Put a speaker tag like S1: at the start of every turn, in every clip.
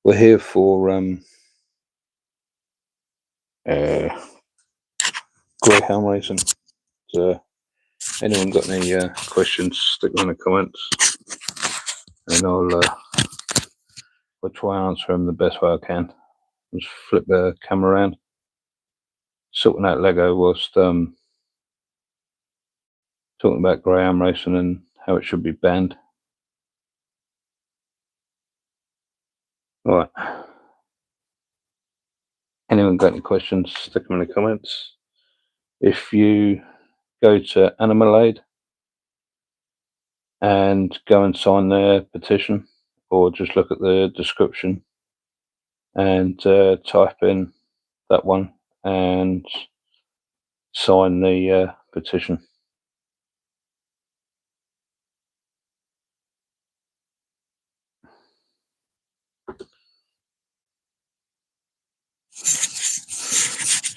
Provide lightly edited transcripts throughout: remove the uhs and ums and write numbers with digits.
S1: we're here for greyhound racing. So anyone got any questions, stick them in the comments, and I'll try and answer them the best way I can. Just flip the camera around, sorting out Lego whilst talking about greyhound racing and how it should be banned. Right. Anyone got any questions, stick them in the comments. If you go to Animal Aid and go and sign their petition, or just look at the description and type in that one and sign the petition.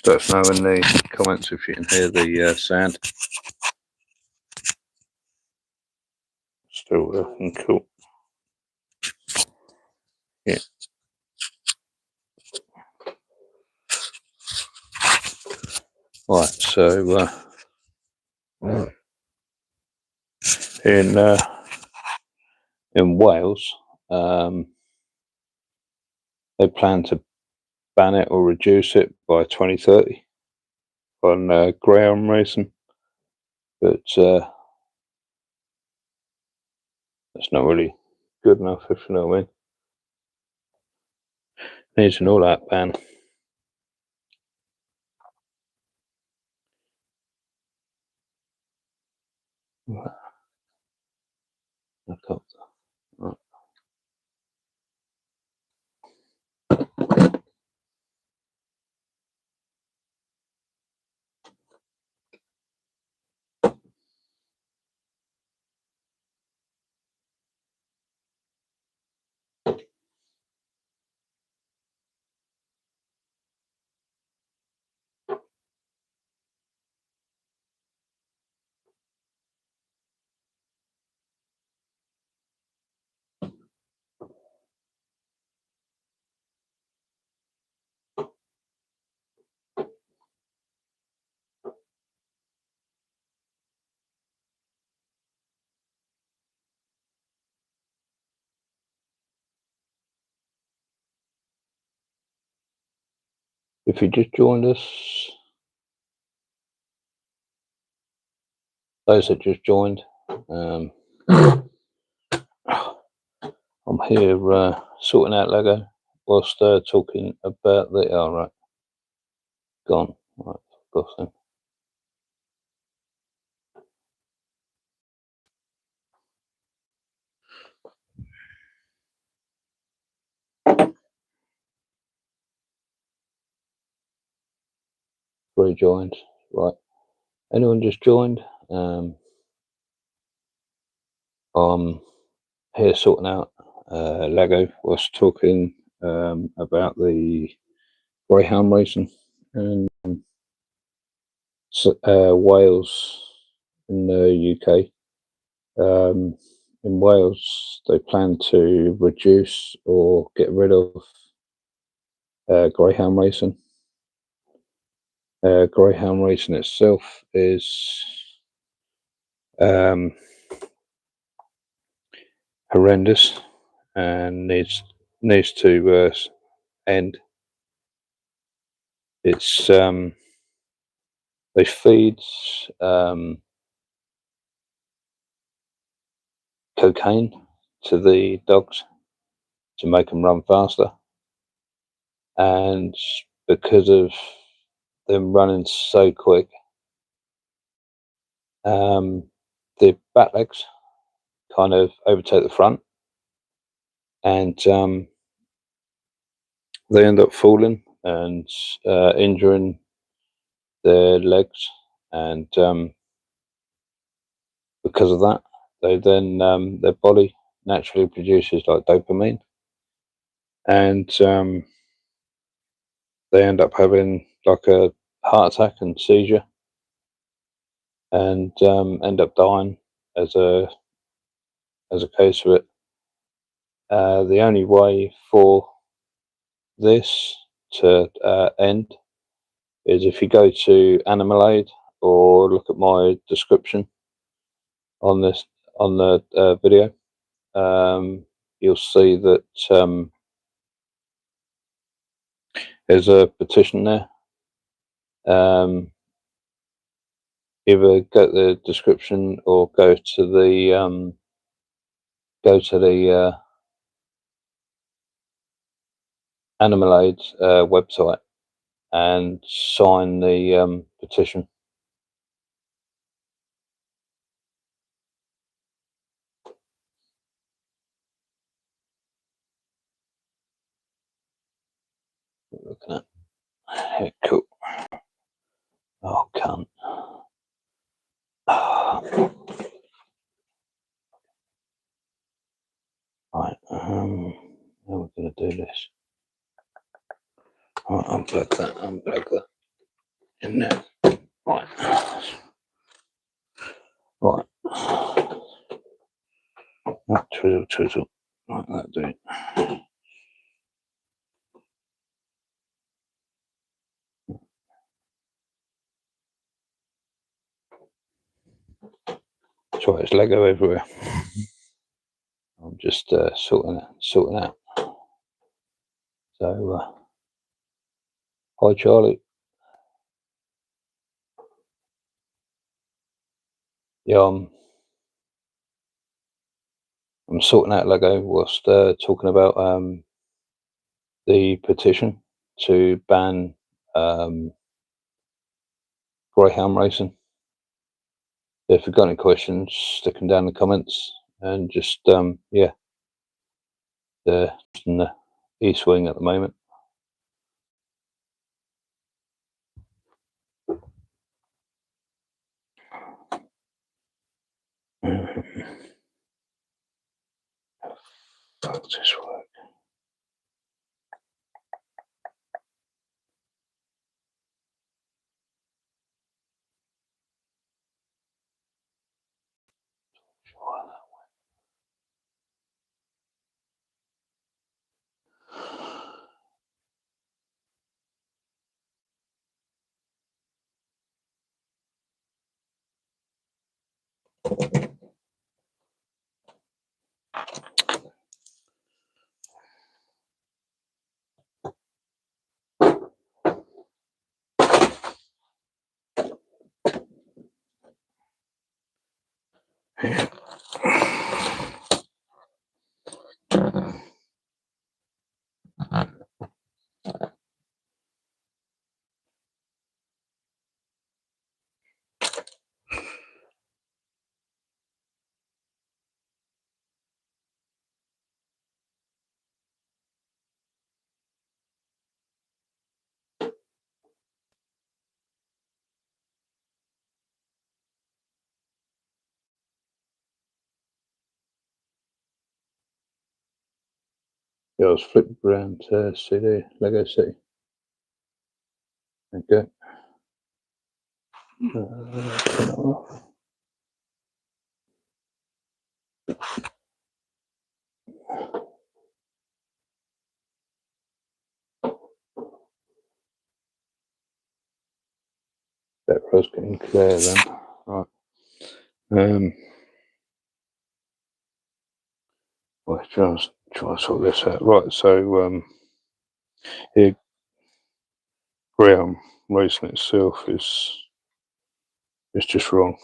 S1: Let us know in the comments if you can hear the sound. Still working cool. Yeah. Right, so in Wales, they plan to ban it or reduce it by 2030 on greyhound racing, but that's not really good enough, if you know what I mean. Needs an all-out ban. Right. If you just joined us, those that just joined, I'm here sorting out Lego whilst talking about the. Oh, right, gone. Right, of course then. Rejoined. Right, anyone just joined? I'm here sorting out Lego whilst talking about the greyhound racing in Wales in the UK. In Wales, they plan to reduce or get rid of greyhound racing. Greyhound racing itself is horrendous and needs to end. It's they feed cocaine to the dogs to make them run faster, and because of them running so quick, the back legs kind of overtake the front, and they end up falling and injuring their legs, and because of that, they then their body naturally produces like dopamine, and they end up having like a heart attack and seizure, and end up dying as a case of it. The only way for this to end is if you go to Animal Aid or look at my description on this on the video, you'll see that there's a petition there. Either go to the description or go to the Animal Aid website and sign the petition. Looking at yeah, cool. Oh, can't. Right, how are we going to do this? Right, unplug that in there. Right. Right. Oh, twizzle. Right, that'll do it. Sorry, there's Lego everywhere. I'm just sorting out. So, hi Charlie. Yeah, I'm sorting out Lego whilst talking about the petition to ban greyhound racing. If you've got any questions, stick them down in the comments, and just yeah, they're in the east wing at the moment. Fuck this work. Yeah. Yeah, I was flipping around to see the Lego City. Okay. Turn it off. That was getting clear then. Right. Let's try to sort this out. Right, so here, greyhound racing itself is just wrong.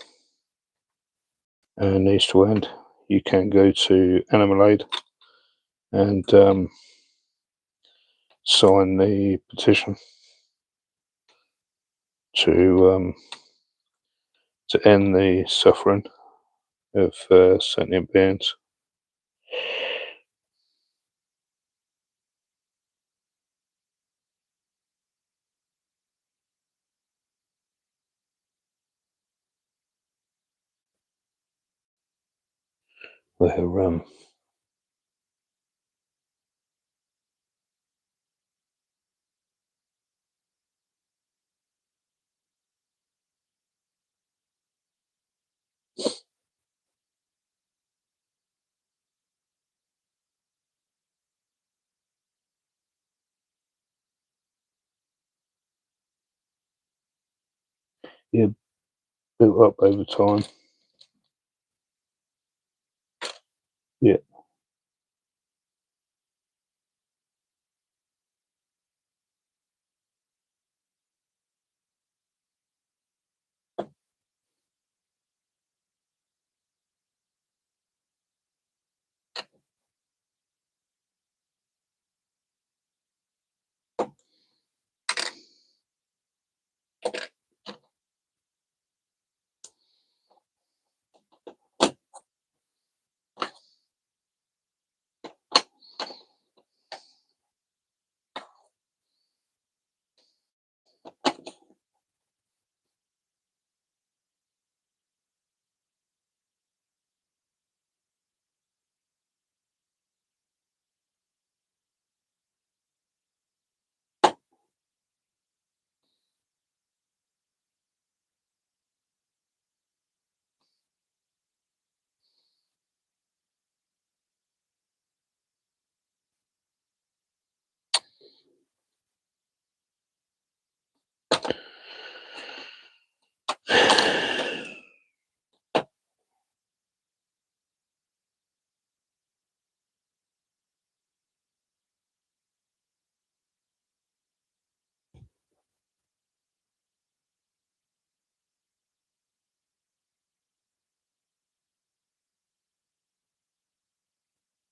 S1: And needs to end. You can go to Animal Aid and sign the petition to end the suffering of sentient beings. Where Yeah, built up over time. Yeah.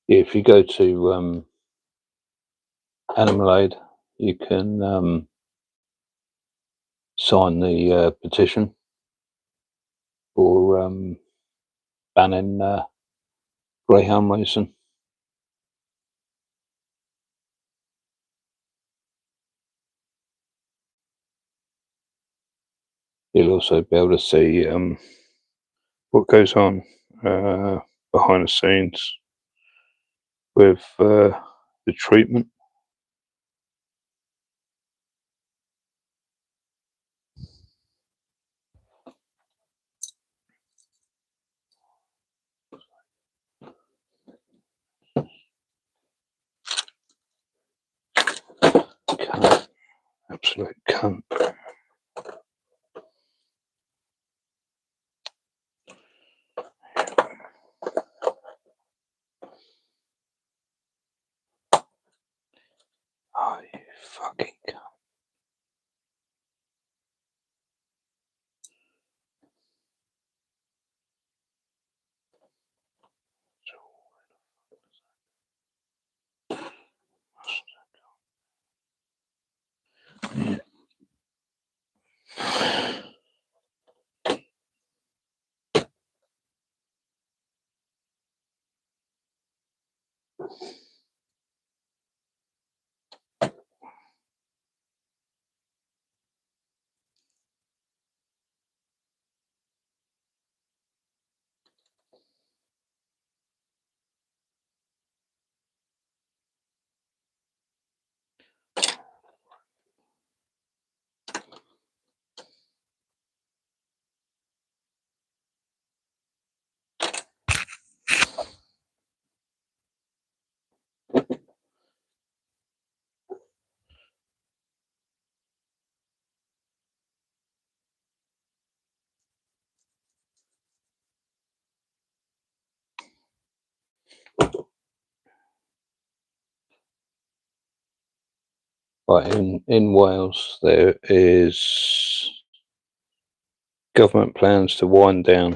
S1: If you go to Animal Aid, you can sign the petition for banning greyhound racing. You'll also be able to see what goes on behind the scenes with the treatment. Cunt. Absolute cunt. Oh, you fucking cunt. But in Wales, there is government plans to wind down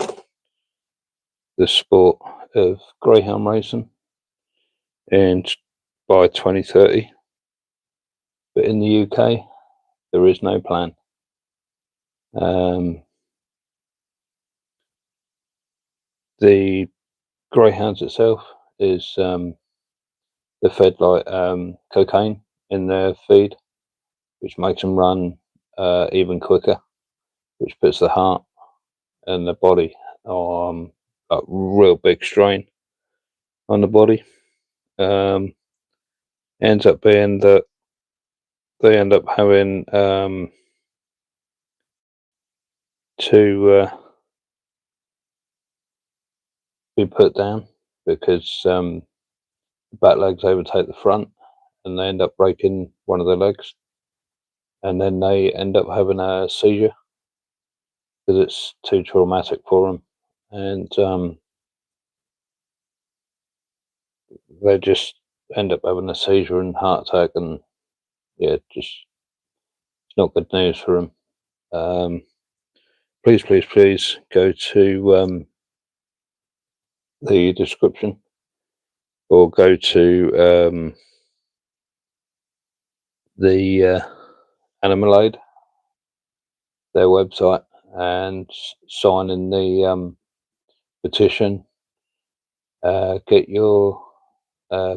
S1: the sport of greyhound racing and by 2030. But in the UK, there is no plan. The greyhounds itself is they're fed like cocaine in their feed, which makes them run even quicker, which puts the heart and the body on a real big strain on the body. Ends up being that they end up having to be put down because the back legs overtake the front and they end up breaking one of their legs, and then they end up having a seizure because it's too traumatic for them, and they just end up having a seizure and heart attack, and yeah, just it's not good news for them. Please go to the description, or go to the Animal Aid, their website, and sign in the petition. Get your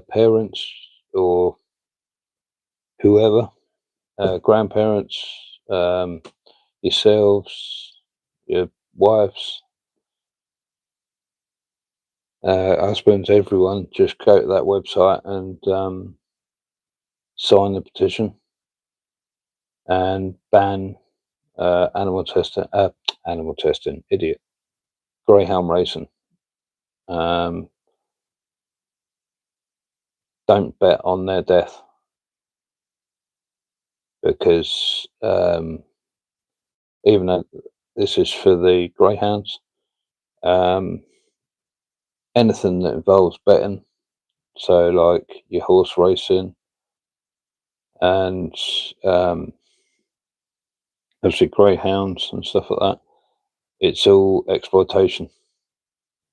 S1: parents or whoever, grandparents, yourselves, your wives, husbands, everyone, just go to that website and sign the petition and ban animal testing, idiot, greyhound racing. Don't bet on their death, because even though this is for the greyhounds, anything that involves betting, so like your horse racing and obviously greyhounds and stuff like that, it's all exploitation.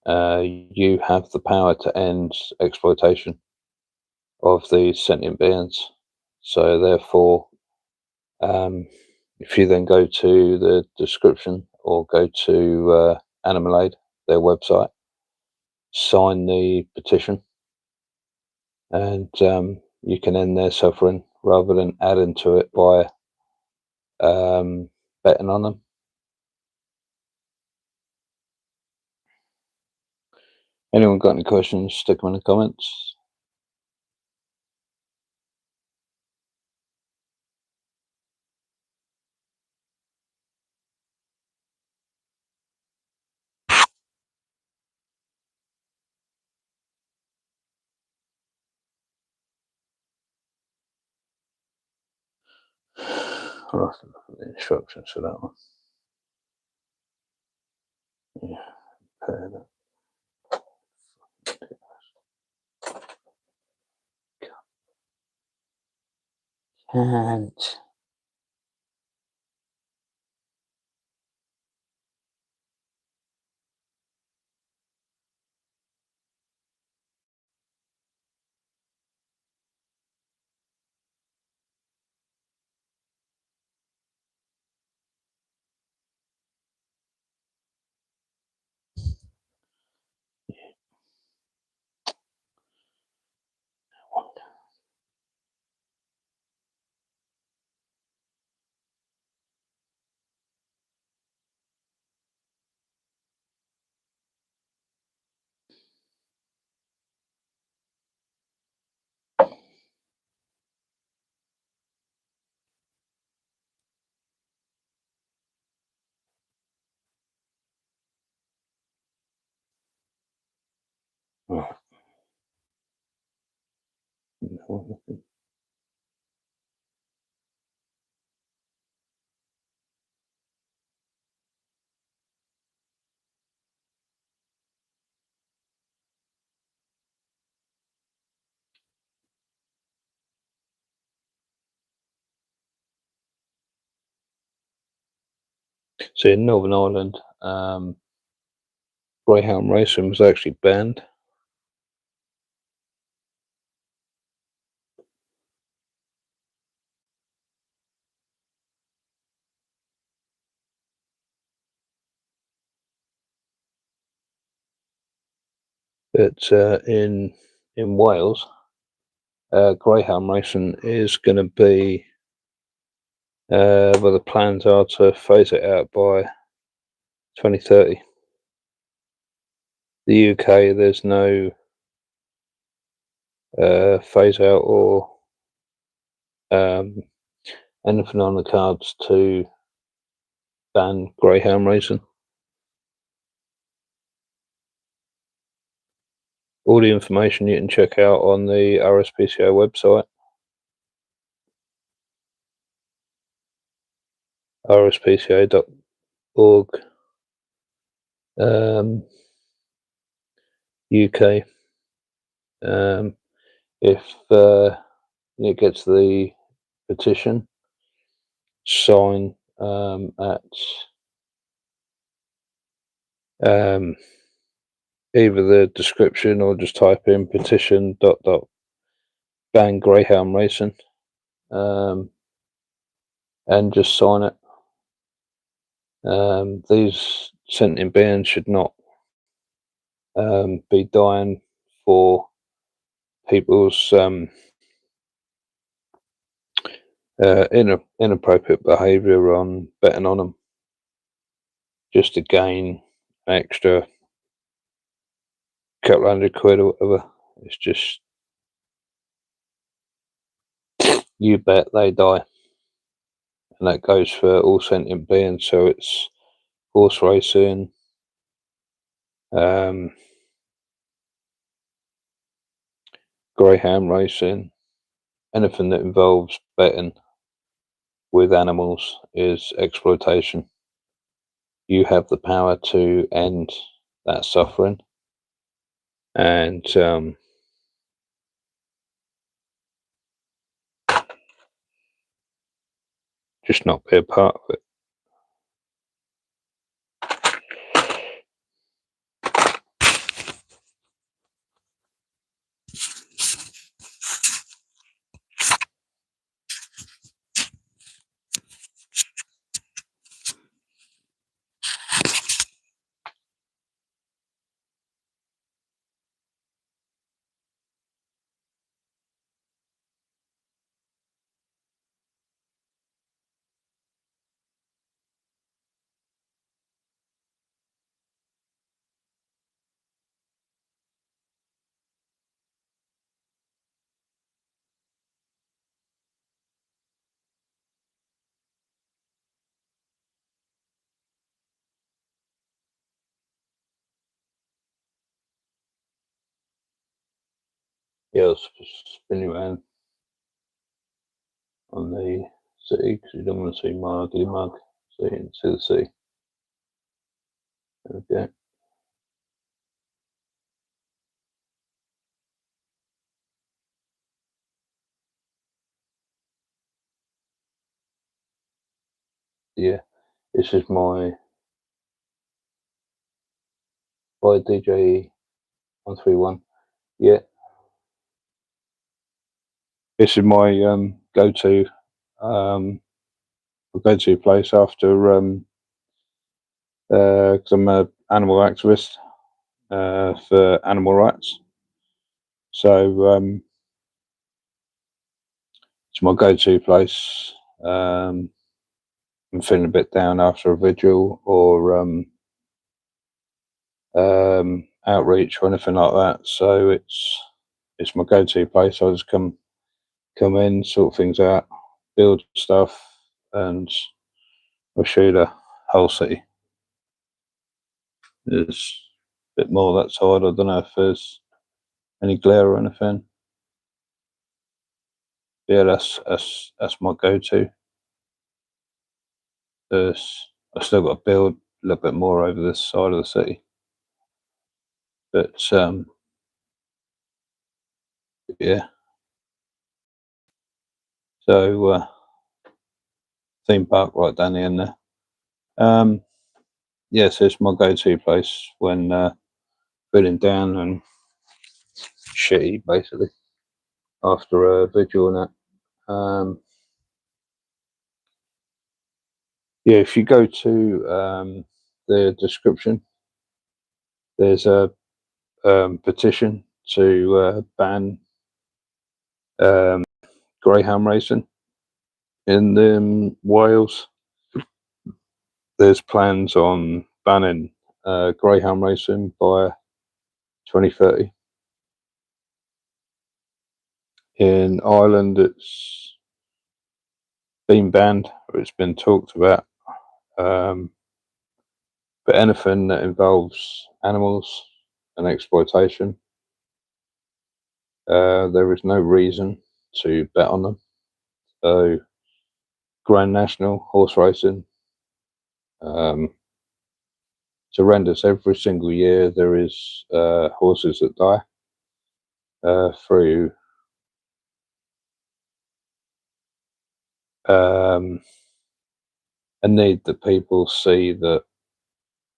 S1: You have the power to end exploitation of these sentient beings. So therefore, if you then go to the description or go to Animal Aid, their website, sign the petition, and you can end their suffering rather than adding to it by betting on them. Anyone got any questions, stick them in the comments. I'll have to look at the instructions for that one. Yeah, can't. Right. So in Northern Ireland, greyhound racing was actually banned. But in Wales, greyhound racing is going to be, well, the plans are to phase it out by 2030. The UK, there's no phase out or anything on the cards to ban greyhound racing. All the information you can check out on the RSPCA website, rspca.org. UK. If it gets the petition, sign at either the description or just type in petition dot ban greyhound racing, and just sign it. These sentient beings should not be dying for people's inappropriate behaviour on betting on them, just to gain an extra couple £100 or whatever. It's just, you bet they die, and that goes for all sentient beings. So it's horse racing, greyhound racing, anything that involves betting with animals is exploitation. You have the power to end that suffering, and just not be a part of it. Yeah, I'll spin you around on the sea because you don't want to see my ugly mug. So you can see the sea. There we go. Yeah, this is my DJ 131. Yeah, this is my go-to place after because I'm an animal activist for animal rights. So it's my go-to place. I'm feeling a bit down after a vigil or outreach or anything like that. So it's my go-to place. I just come in, sort things out, build stuff, and I'll show you the whole city. There's a bit more that side. I don't know if there's any glare or anything. Yeah, that's my go-to. I still got to build a little bit more over this side of the city, but yeah. So theme park right down the end there. Yeah, so it's my go-to place when feeling down and shitty, basically, after a vigil and that. Yeah, if you go to the description, there's a petition to ban greyhound racing in Wales. There's plans on banning greyhound racing by 2030. In Ireland, it's been banned, or it's been talked about. But anything that involves animals and exploitation, there is no reason to bet on them. So, Grand National horse racing, It's horrendous. Every single year there is horses that die through a need that people see that,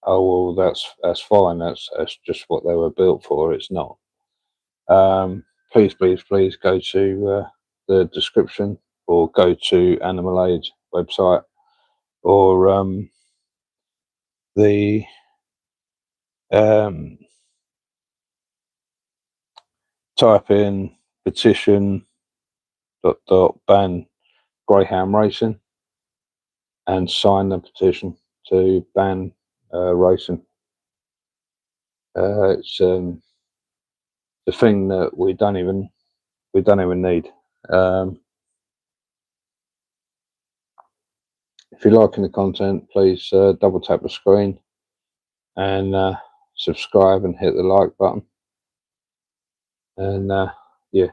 S1: oh well, that's fine, that's just what they were built for. It's not. Please, please, please go to the description, or go to Animal Aid website, or the type in petition ban greyhound racing and sign the petition to ban racing. It's the thing that we don't even need. If you're liking the content, please double tap the screen and subscribe and hit the like button. And yeah.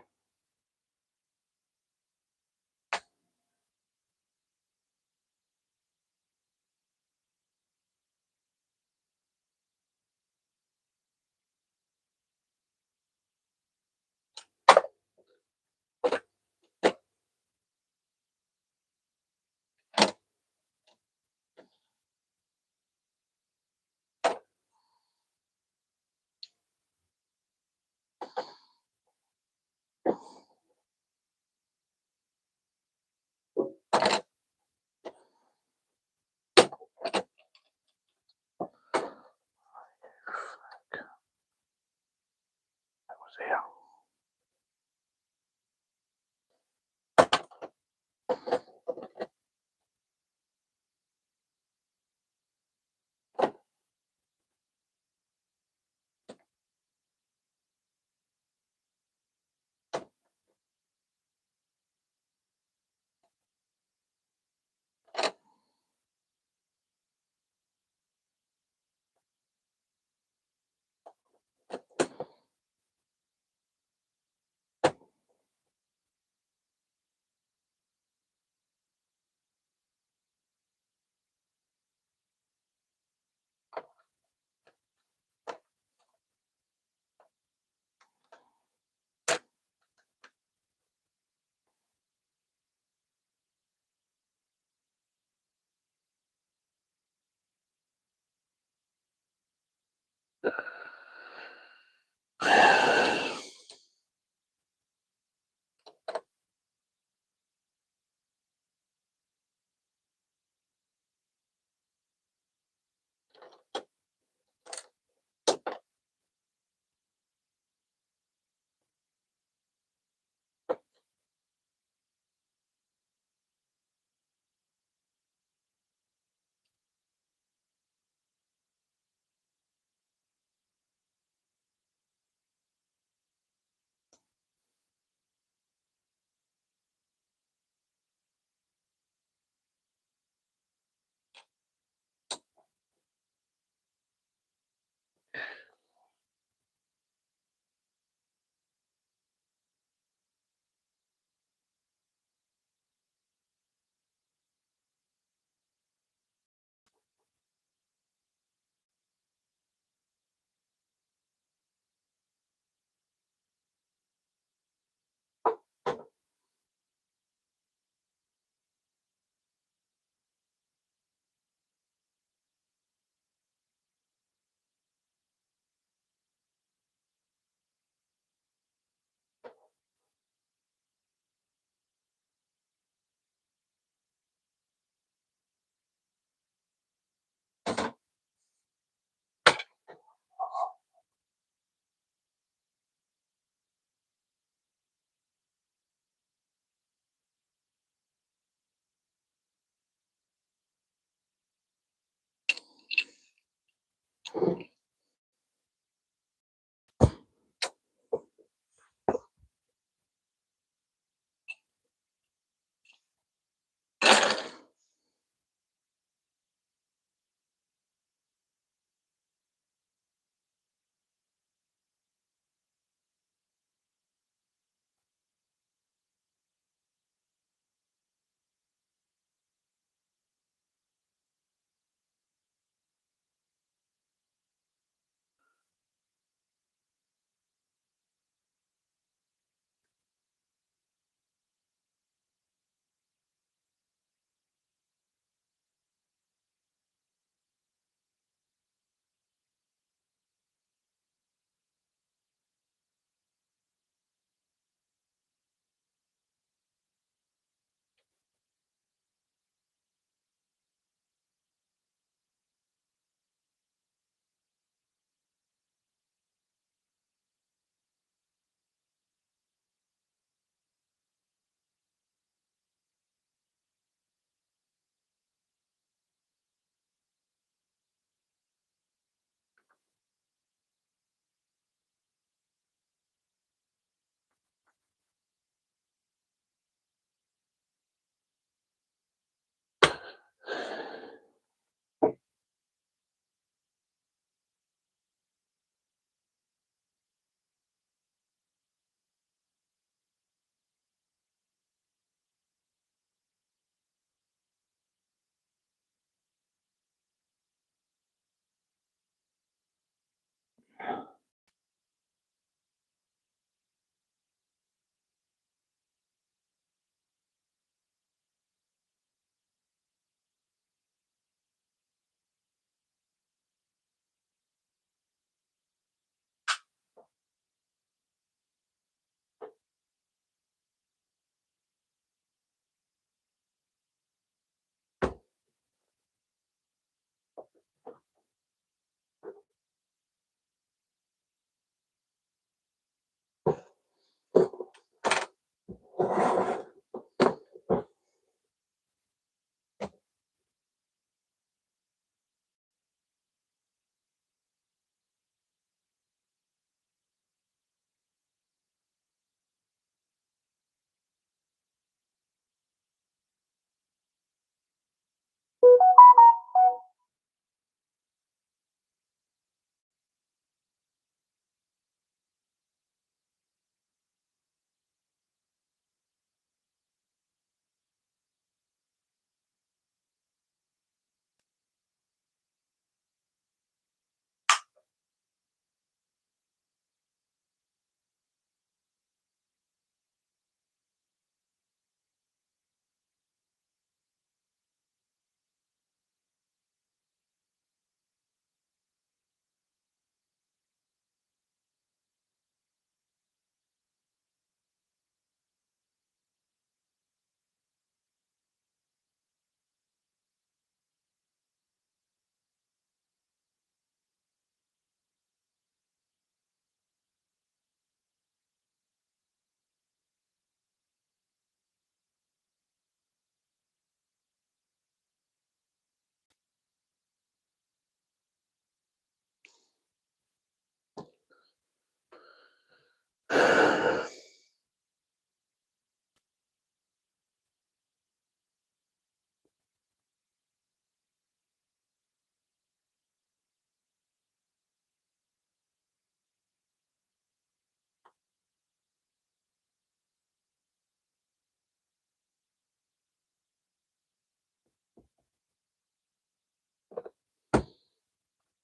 S1: That was here.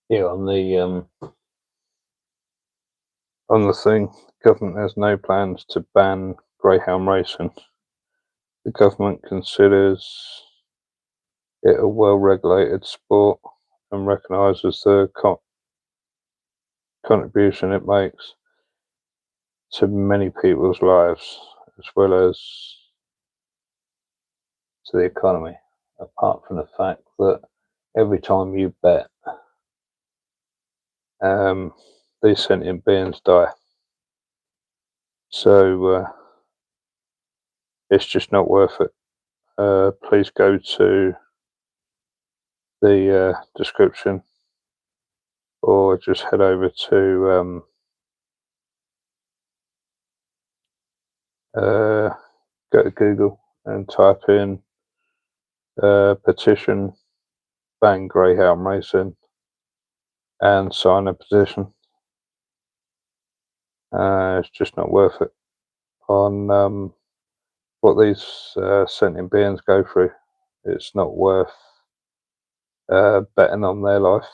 S1: Yeah, on the thing, the government has no plans to ban greyhound racing. The government considers it a well-regulated sport and recognises the contribution it makes to many people's lives, as well as to the economy, apart from the fact that every time you bet, these sentient beings die. So it's just not worth it. Please go to the description or just head over to go to Google and type in petition ban greyhound racing and sign a petition. It's just not worth it on what these sentient beings go through. It's not worth betting on their life.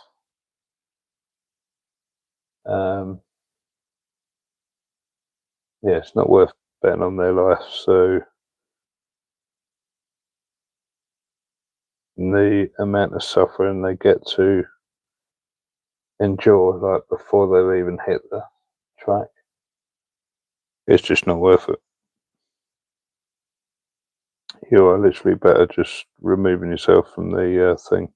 S1: Yeah, it's not worth betting on their life. So the amount of suffering they get to endure, like before they've even hit the track, it's just not worth it. You are literally better just removing yourself from the thing.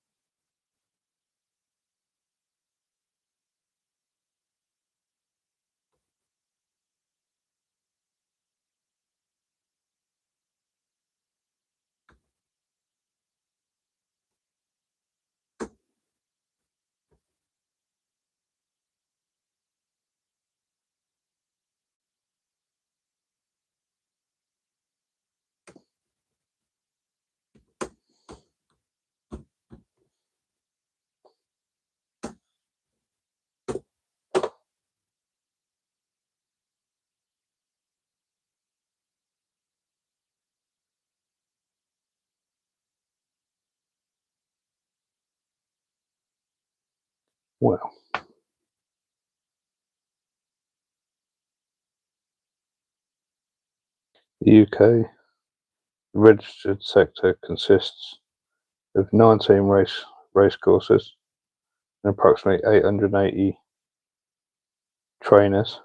S1: Well, The UK registered sector consists of 19 race courses and approximately 880 trainers,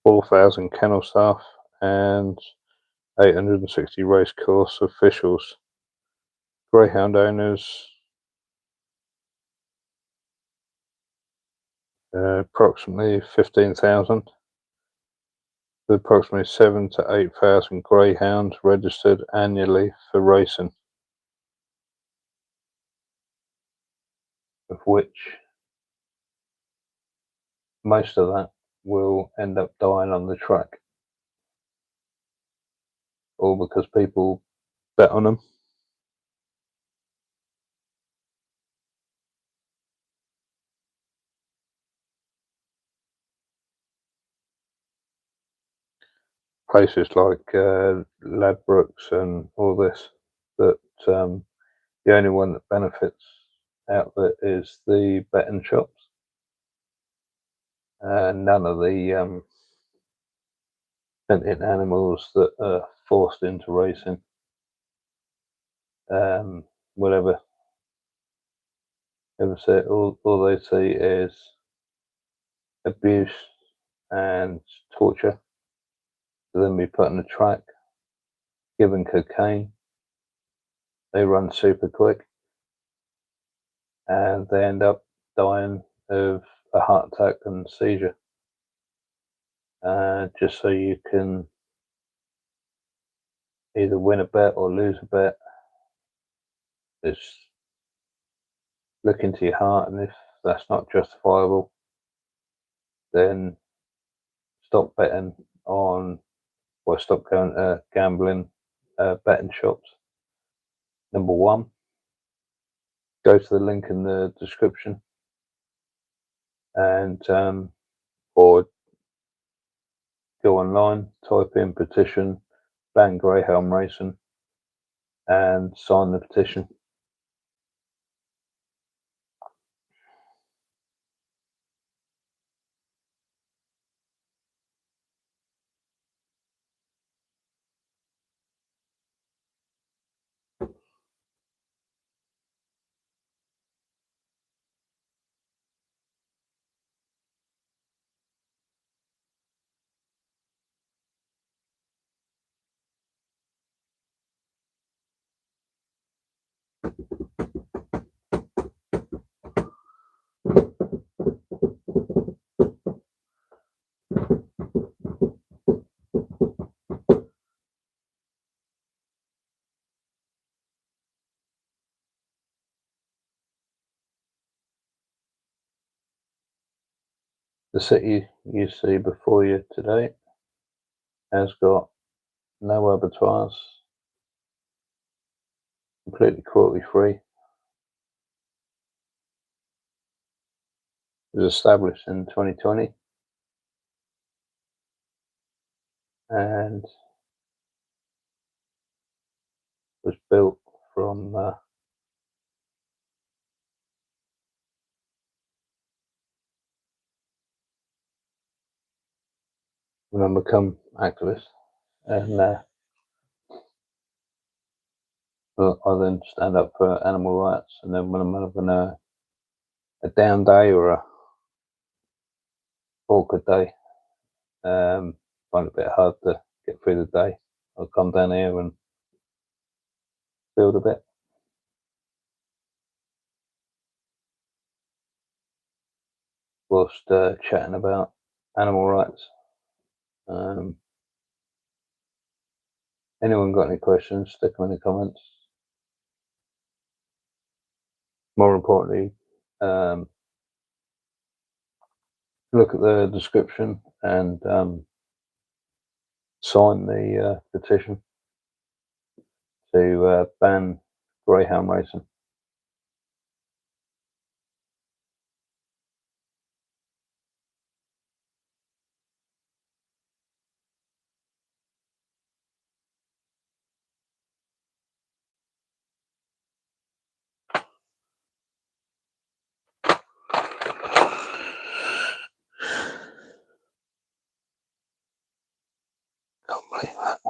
S1: 4,000 kennel staff, and 860 race course officials. Greyhound owners, approximately 15,000, with approximately 7,000 to 8,000 greyhounds registered annually for racing, of which most of that will end up dying on the track, all because people bet on them. Places like Ladbrokes and all this, that the only one that benefits out of it is the betting shops, and none of the sentient animals that are forced into racing will ever say. All they see is abuse and torture, to then be put on the track, given cocaine. They run super quick and they end up dying of a heart attack and seizure, just so you can either win a bet or lose a bet. It's look into your heart, and if that's not justifiable, then stop betting on, or stop going to gambling betting shops. Number one, go to the link in the description, and or go online, type in petition ban greyhound racing, and sign the petition. The city you see before you today has got no abattoirs, completely cruelty free. It was established in 2020 and was built from when I become activist, and I then stand up for animal rights. And then when I'm having a down day or a awkward day, find it a bit hard to get through the day, I'll come down here and build a bit. Whilst chatting about animal rights. Anyone got any questions, stick them in the comments. More importantly, look at the description and sign the petition to ban greyhound racing. Can't believe that.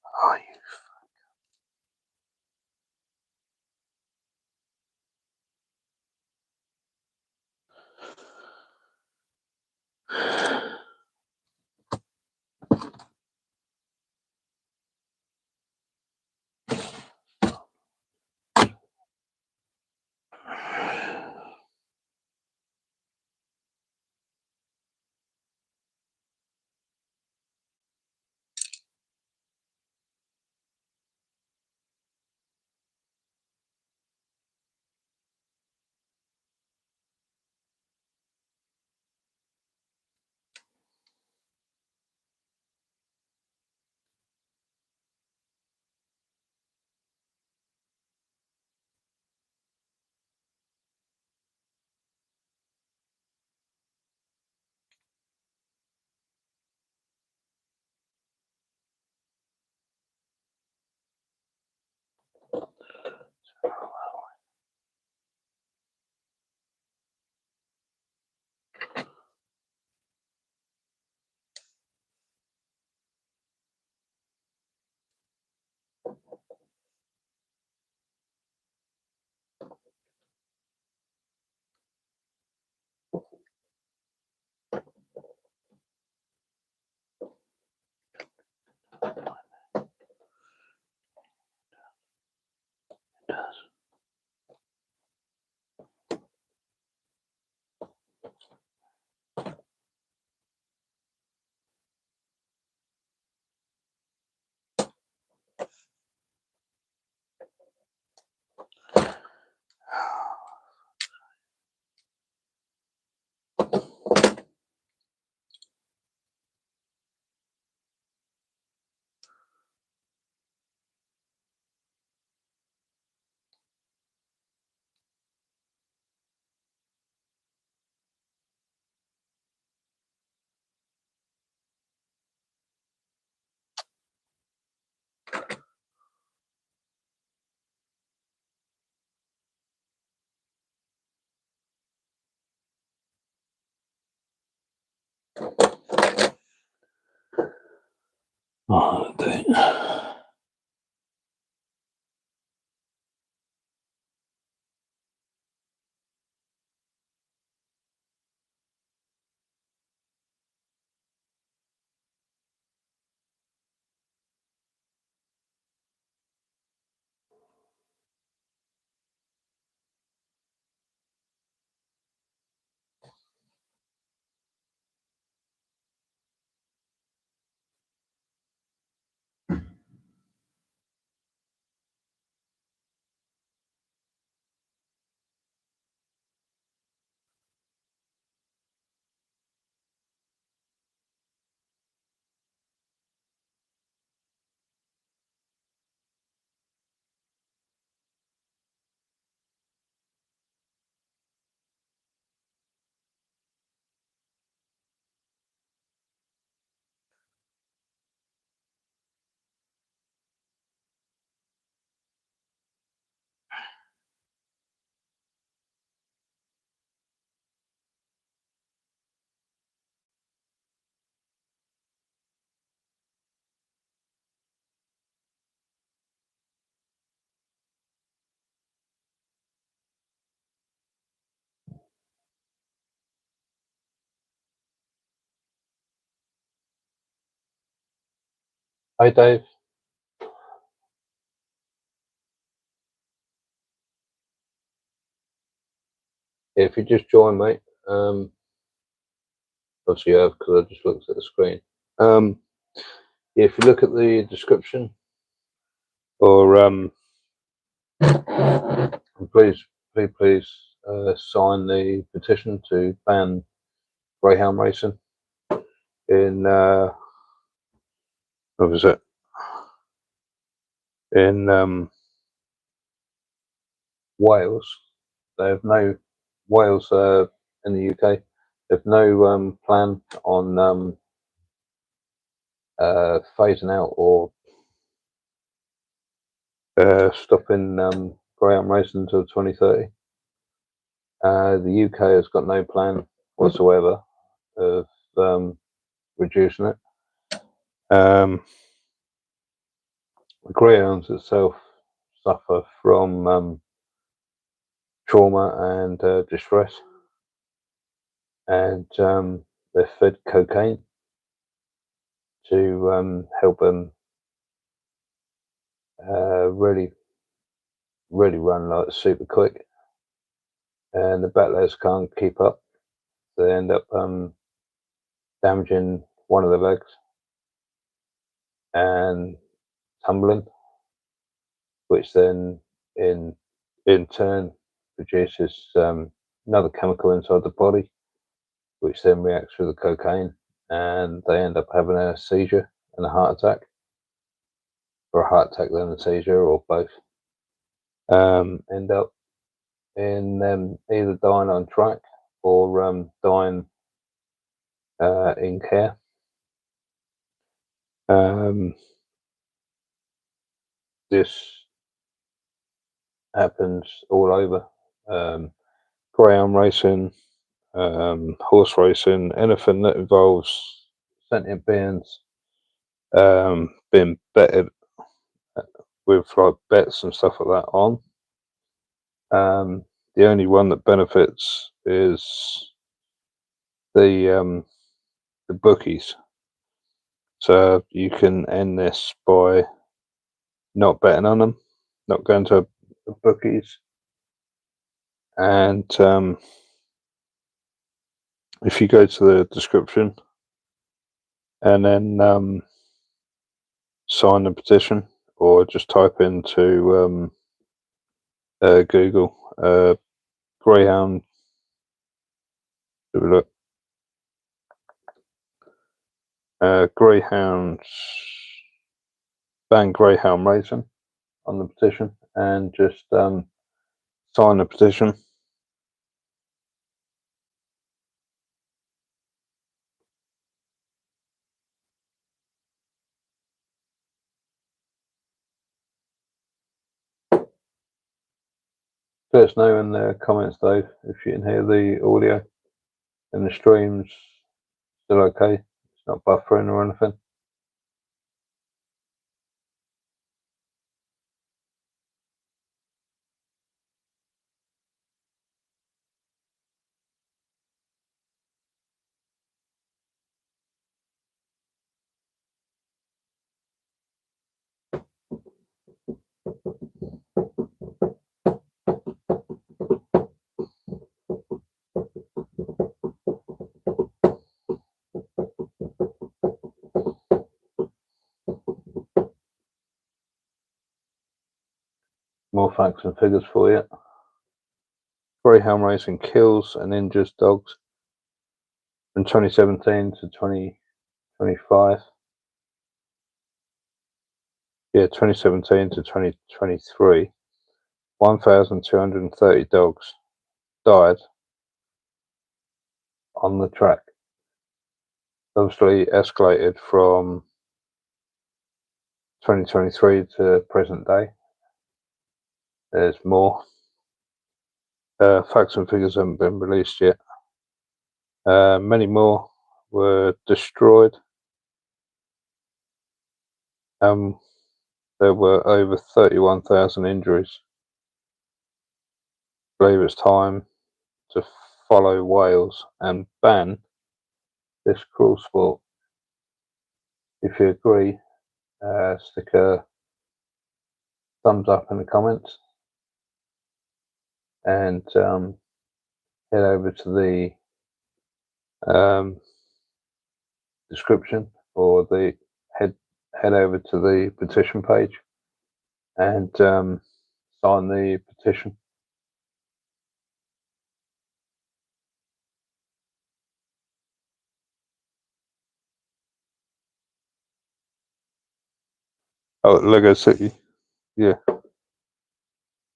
S1: Oh, you. Oh, dear. Hey Dave, if you just join, mate, obviously you have because I just looked at the screen. If you look at the description, or please sign the petition to ban greyhound racing in what was it? In Wales. They have no Wales in the UK. They have no plan on phasing out or stopping greyhound racing until 2030. The UK has got no plan whatsoever of reducing it. The greyhounds itself suffer from trauma and distress, and they're fed cocaine to help them really run like super quick, and the battlers can't keep up. They end up damaging one of the legs and tumbling, which then in turn produces another chemical inside the body, which then reacts with the cocaine, and they end up having a seizure and a heart attack, or a heart attack then a seizure, or both. End up in them either dying on track or dying in care. This happens all over. Greyhound racing, horse racing, anything that involves sentient beings being betted with like bets and stuff like that on. The only one that benefits is the bookies. So you can end this by not betting on them, not going to the bookies, and if you go to the description and then sign the petition, or just type into Google greyhound. Have a look. Greyhounds, ban greyhound racing on the petition, and just sign the petition. Let us know in the comments, Dave, if you can hear the audio and the stream's still okay. It's not buffering or anything. More facts and figures for you. Greyhound racing kills and injures dogs from 2017 to 2025. Yeah, 2017 to 2023. 1,230 dogs died on the track. Obviously escalated from 2023 to present day. There's more. Facts and figures haven't been released yet. Many more were destroyed. There were over 31,000 injuries. I believe it's time to follow Wales and ban this cruel sport. If you agree, stick a thumbs up in the comments, and head over to the description, or the head over to the petition page and sign the petition. Oh, Lego City, yeah.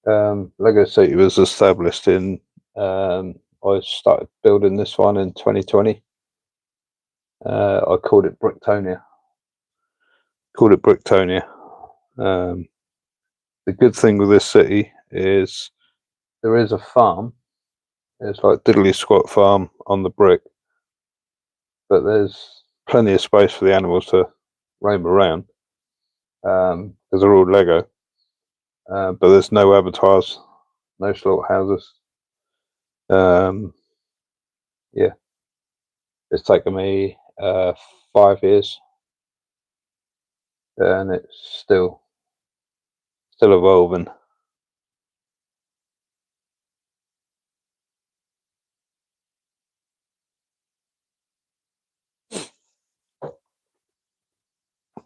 S1: Lego City was established in, I started building this one in 2020. I called it Bricktonia. The good thing with this city is there is a farm. It's like diddly squat farm on the brick, but there's plenty of space for the animals to roam around, because they're all Lego. But there's no abattoirs, no slaughterhouses. Yeah, it's taken me 5 years, and it's still evolving.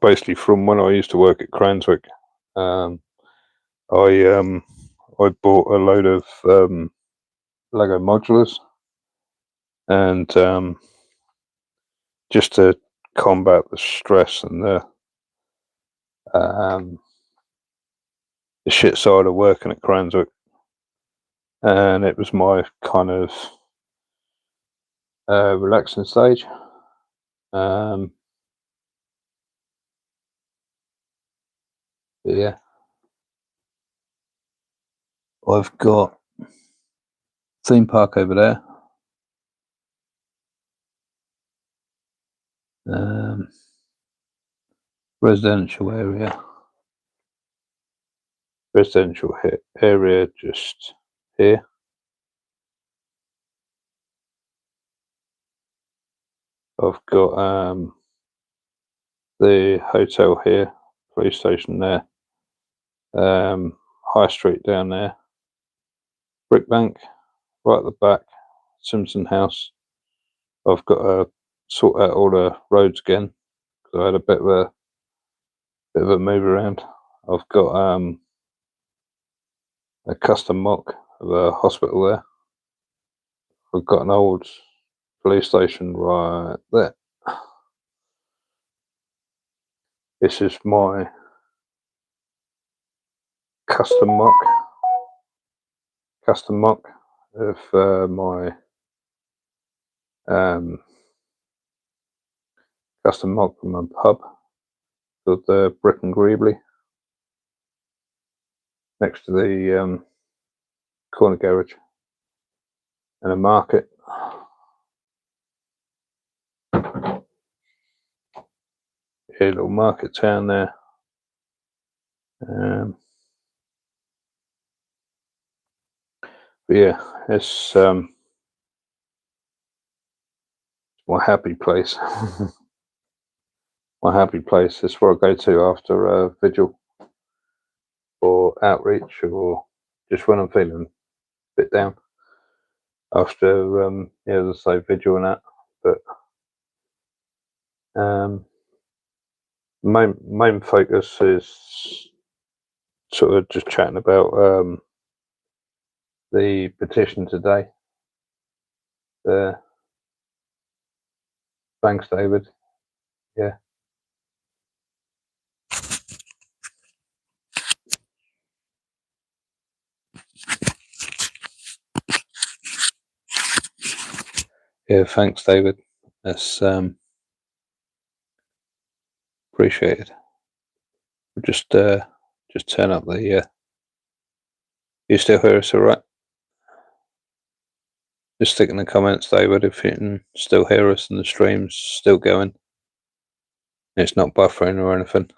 S1: Basically, from when I used to work at Cranswick, I bought a load of Lego modulars, and just to combat the stress and the shit side of working at Cranswick, and it was my kind of relaxing stage. Yeah, I've got theme park over there. Residential area just here. I've got the hotel here, police station there, High Street down there, Brickbank right at the back, Simpson House. I've got to sort out all the roads again because I had a bit of a move around. I've got a custom mock of a hospital there. I've got an old police station right there. This is my custom mock of my custom mock from my pub called the Brick and Greebly, next to the corner garage and a market. A little market town there. But yeah, it's my happy place. My happy place is where I go to after a vigil or outreach, or just when I'm feeling a bit down after yeah, as I say, vigil and that. But main focus is sort of just chatting about the petition today. Thanks, David. Yeah. Yeah, thanks, David. That's appreciated. We'll just turn up the. You still hear us, all right? Just stick in the comments, David, if you can still hear us and the stream's still going. It's not buffering or anything.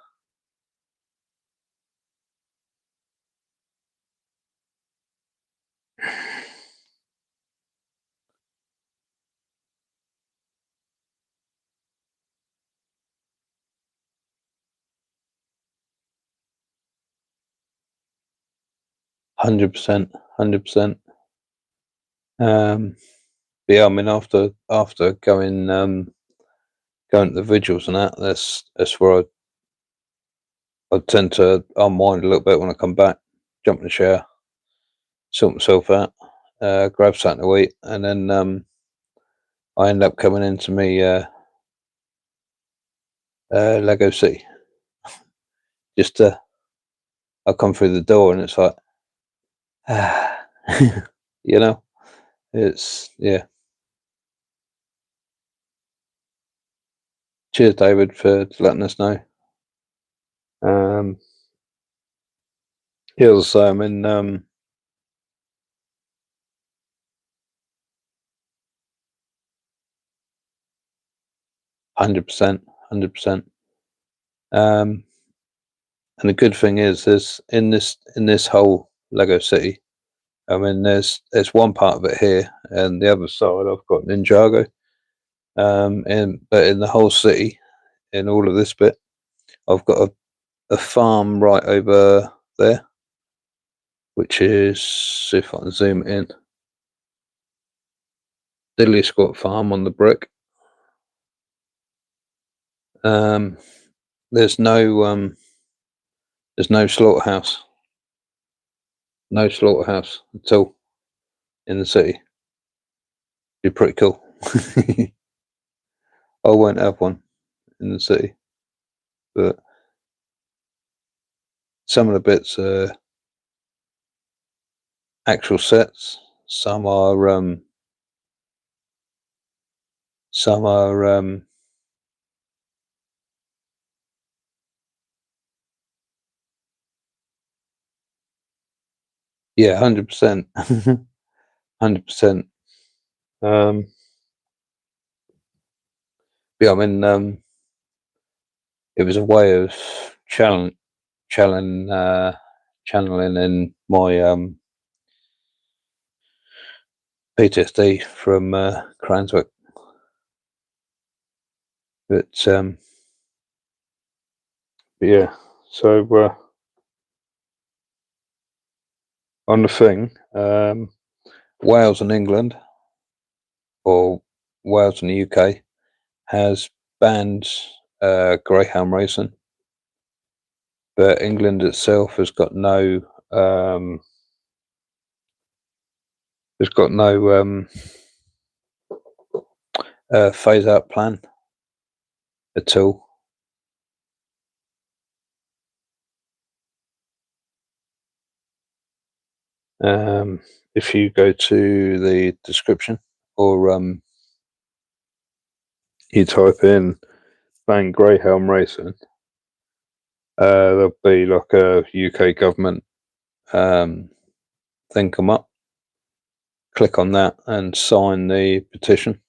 S1: 100%, 100%. But yeah, I mean, after going to the vigils and that's where I tend to unwind a little bit when I come back, jump in the shower, sort myself out, grab something to eat, and then I end up coming into me Lego City. Just I come through the door and it's like, you know, it's yeah. Cheers, David, for letting us know. Yeah, as I say, I'm in 100%, 100%. And the good thing is, there's in this whole Lego City. I mean, there's one part of it here, and the other side I've got Ninjago. And but in the whole city, in all of this bit, I've got a farm right over there, which is, see if I can zoom it in, Diddley Squat Farm on the brick. Um, there's no slaughterhouse, no slaughterhouse at all in the city. Be pretty cool. I won't have one in the city, but some of the bits are actual sets. Some are some are yeah, 100%, 100%. Yeah, I mean, it was a way of channeling channeling in my PTSD from Cranswick. But yeah, so on the thing, Wales and England, or Wales and the UK, has banned greyhound racing, but England itself has got no phase out plan at all. If you go to the description, or you type in ban greyhound racing, there'll be like a UK government thing come up. Click on that and sign the petition,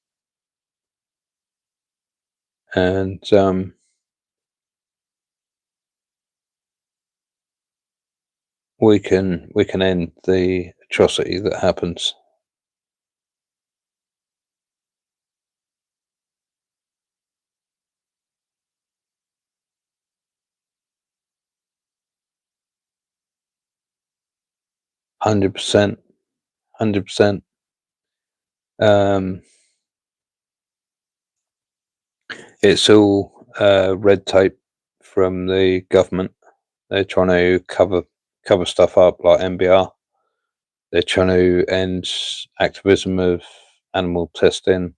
S1: and we can end the atrocity that happens. Hundred percent, 100%. It's all red tape from the government. They're trying to cover stuff up, like MBR. They're trying to end activism of animal testing,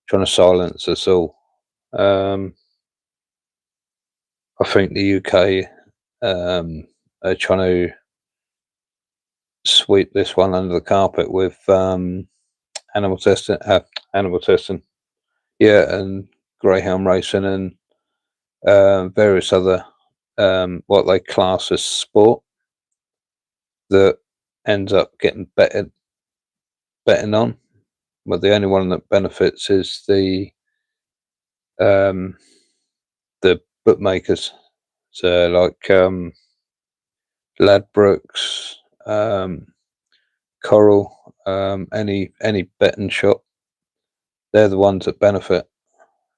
S1: trying to silence us all. I think the UK are trying to sweep this one under the carpet with animal testing, yeah, and greyhound racing, and various other what they class as sport that ends up getting betting on. But the only one that benefits is the bookmakers. So like Ladbrokes, Coral, any betting shop, they're the ones that benefit.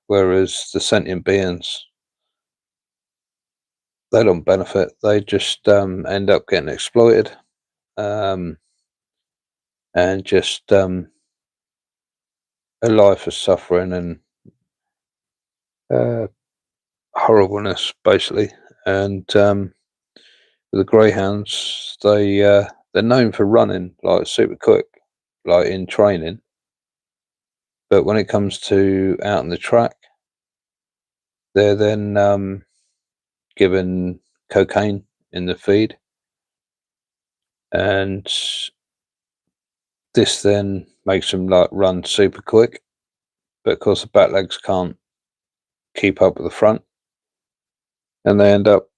S1: Whereas the sentient beings, they don't benefit. They just end up getting exploited. and just a life of suffering and uh, horribleness, basically. And the greyhounds, they're known for running like super quick, like in training. But when it comes to out on the track, they're then given cocaine in the feed, and this then makes them like run super quick. But of course, the back legs can't keep up with the front, and they end up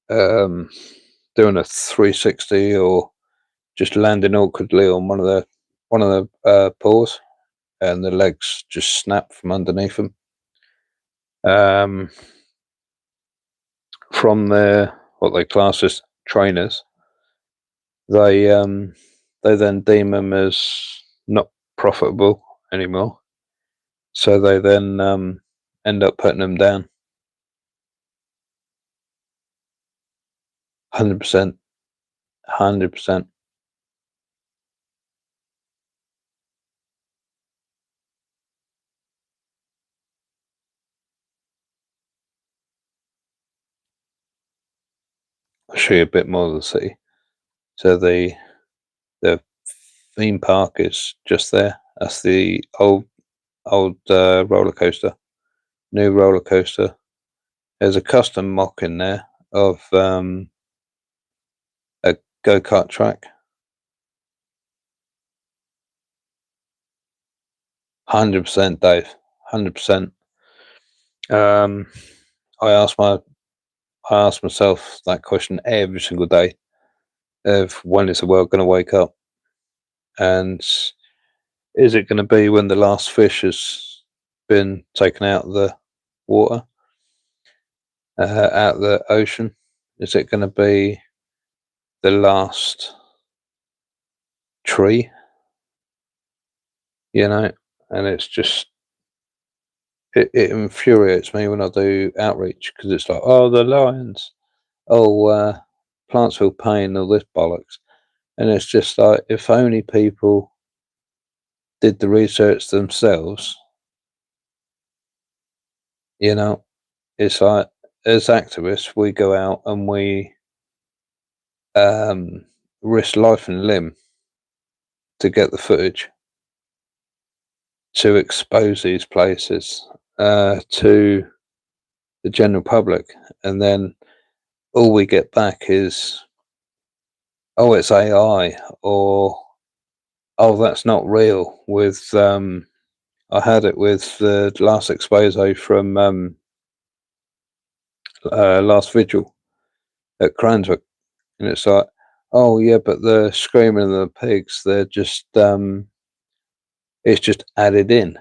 S1: um, doing a 360 or just landing awkwardly on one of the paws, and the legs just snap from underneath them. From their what they class as trainers, they they then deem them as not profitable anymore, so they then end up putting them down. 100%, 100%. I'll show you a bit more of the city. So the theme park is just there. That's the old roller coaster. New roller coaster. There's a custom mock in there of a go-kart track. 100%, Dave. 100%. Um, I ask myself that question every single day of when is the world going to wake up, and is it going to be when the last fish has been taken out of the water, out of the ocean? Is it going to be the last tree? And it's just it infuriates me when I do outreach, because it's like, oh, the lions, oh, plants feel pain, all this bollocks, and it's just like, if only people did the research themselves, you know. It's like, as activists, we go out and we um, risk life and limb to get the footage, to expose these places to the general public, and then all we get back is, oh, it's AI, or oh, that's not real. With I had it with the last expose from last vigil at Cranswick, and it's like, oh yeah, but the screaming of the pigs, they're just it's just added in.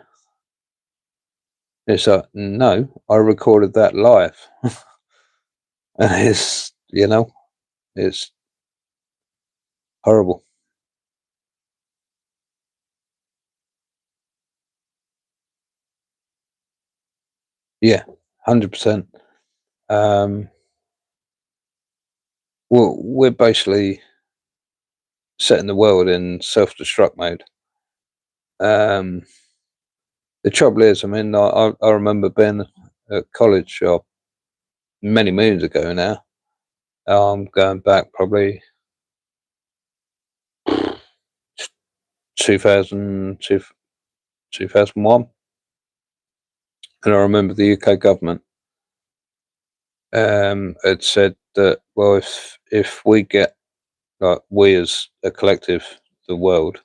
S1: It's like, no, I recorded that live, and it's horrible. Yeah, 100%. Well, we're basically setting the world in self-destruct mode. Um, the trouble is, I mean, I remember being at college many moons ago now. I'm going back probably 2000, 2001, and I remember the UK government had said that, well, if we get, like, we as a collective, the world,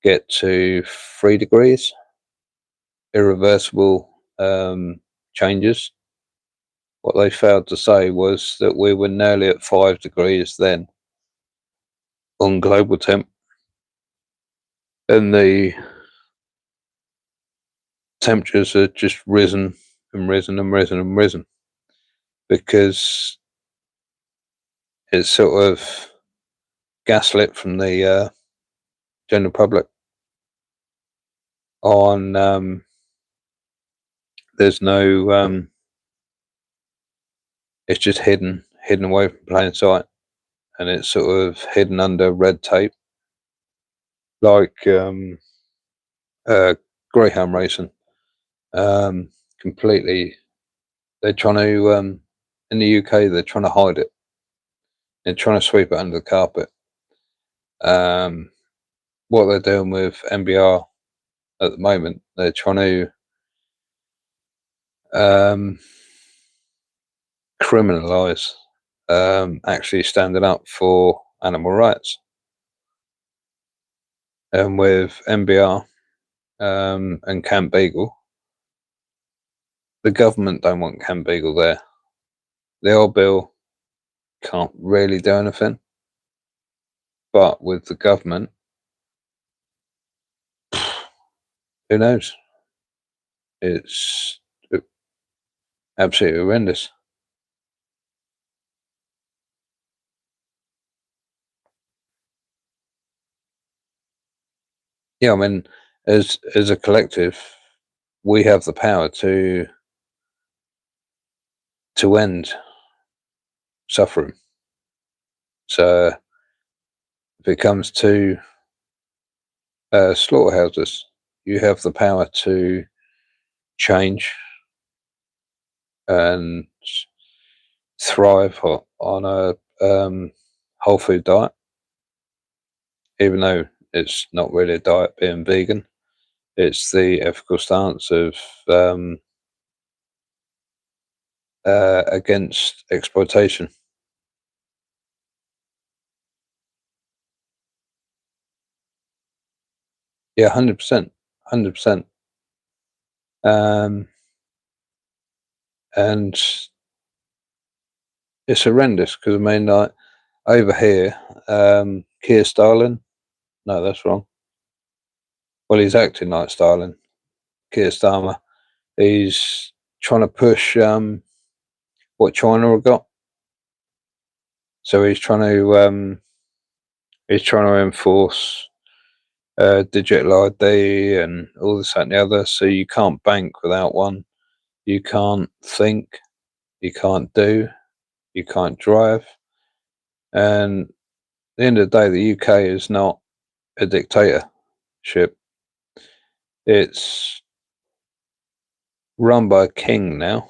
S1: get to 3 degrees, irreversible changes. What they failed to say was that we were nearly at 5 degrees then on global temp, and the temperatures had just risen and risen and risen and risen, because it's sort of gaslit from the general public on there's no it's just hidden away from plain sight, and it's sort of hidden under red tape, like greyhound racing. Completely, they're trying to in the UK they're trying to hide it. They're trying to sweep it under the carpet. What they're doing with NBR at the moment, they're trying to criminalise actually standing up for animal rights. And with NBR and Camp Beagle, the government don't want Camp Beagle there. The old bill can't really do anything, but with the government, who knows? It's absolutely horrendous. Yeah, I mean, as a collective, we have the power to end suffering. So if it comes to slaughterhouses, you have the power to change and thrive on a whole food diet, even though it's not really a diet being vegan. It's the ethical stance of against exploitation. Yeah, 100%, 100%. And it's horrendous because I mean, like over here, Keir Starlin. No, that's wrong. Well, he's acting like Stalin. Keir Starmer. He's trying to push what China have got. So he's trying to enforce digital ID and all this that and the other. So you can't bank without one. You can't think. You can't do. You can't drive. And at the end of the day, the UK is not a dictatorship. It's run by a king now.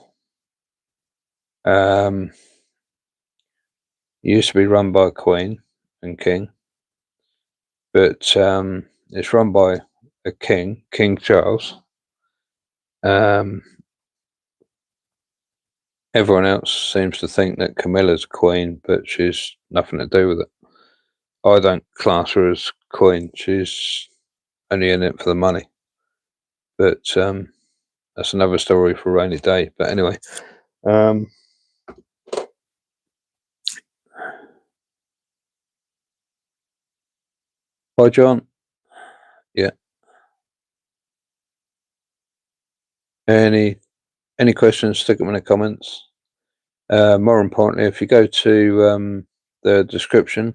S1: Used to be run by a queen and king, but it's run by a king, King Charles. Everyone else seems to think that Camilla's queen, but she's nothing to do with it. I don't class her as queen. She's only in it for the money. But that's another story for a rainy day. But anyway, hi John. Yeah. Any questions? Stick them in the comments. More importantly, if you go to the description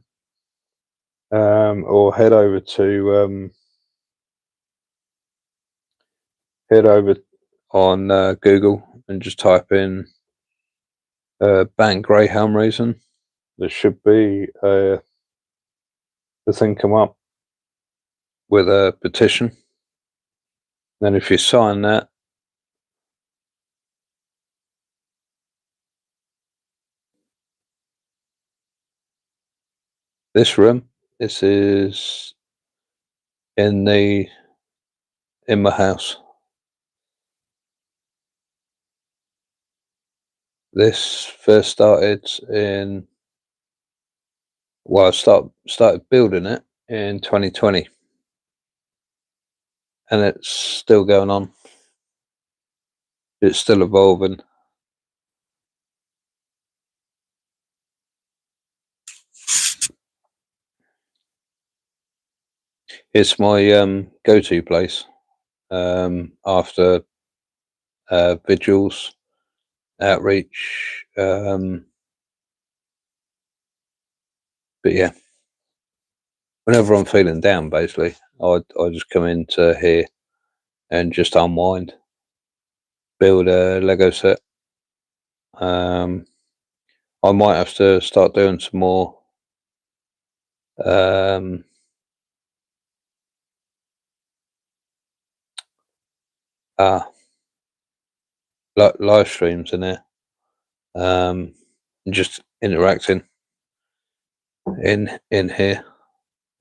S1: or head over on Google and just type in ban greyhound racing, there should be the thing come up with a petition. Then if you sign that, this is in my house. This first started in, well, I started building it in 2020, and it's still going on. It's still evolving. It's my go-to place after vigils, outreach. But yeah, whenever I'm feeling down, basically, I just come into here and just unwind, build a Lego set. I might have to start doing some more um, ah, live streams in there, and just interacting in here.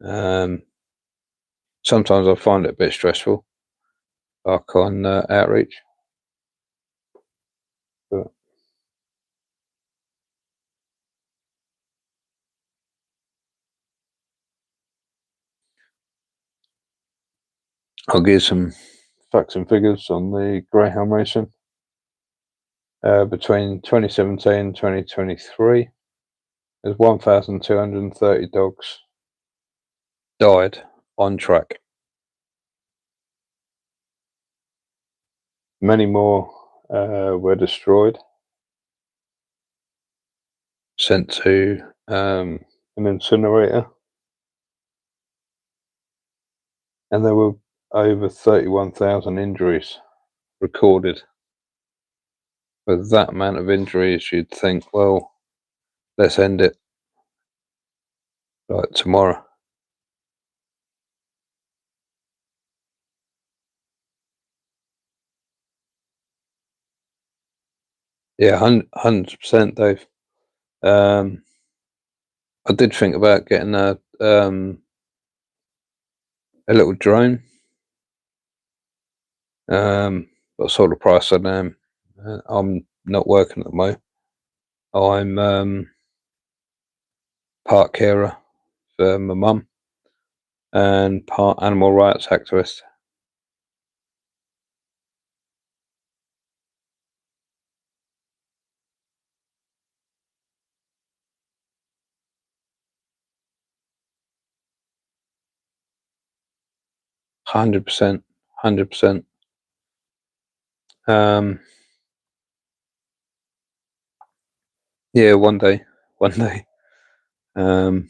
S1: Um, Sometimes I find it a bit stressful, like on Outreach. But I'll give some facts and figures on the greyhound racing. Between 2017 and 2023, there's 1,230 dogs died on track. Many more were destroyed, sent to an incinerator, and there were over 31,000 injuries recorded. With that amount of injuries, you'd think, well, let's end it like tomorrow. Yeah, 100%, Dave. I did think about getting a little drone, but I saw the price of them. I'm not working at the moment. I'm part carer for my mum and part animal rights activist. Hundred percent, 100%. Yeah, one day, one day. Um,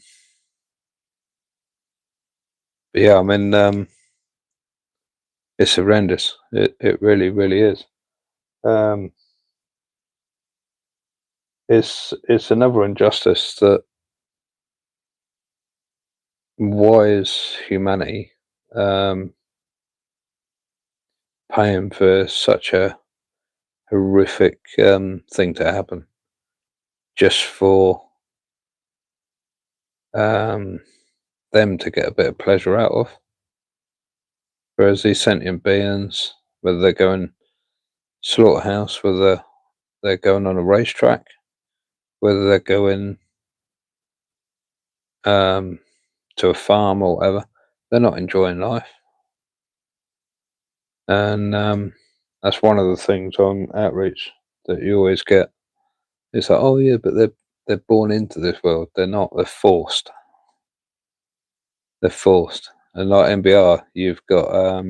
S1: but yeah, I mean, it's horrendous. It really, really is. Um, it's another injustice that why is humanity um, paying for such a horrific thing to happen just for um, them to get a bit of pleasure out of. Whereas these sentient beings, whether they're going slaughterhouse, whether they're going on a racetrack, whether they're going um, to a farm or whatever, they're not enjoying life. And that's one of the things on Outreach that you always get. It's like, oh yeah, but they're born into this world. They're not. They're forced. They're forced. And like NBR, you've got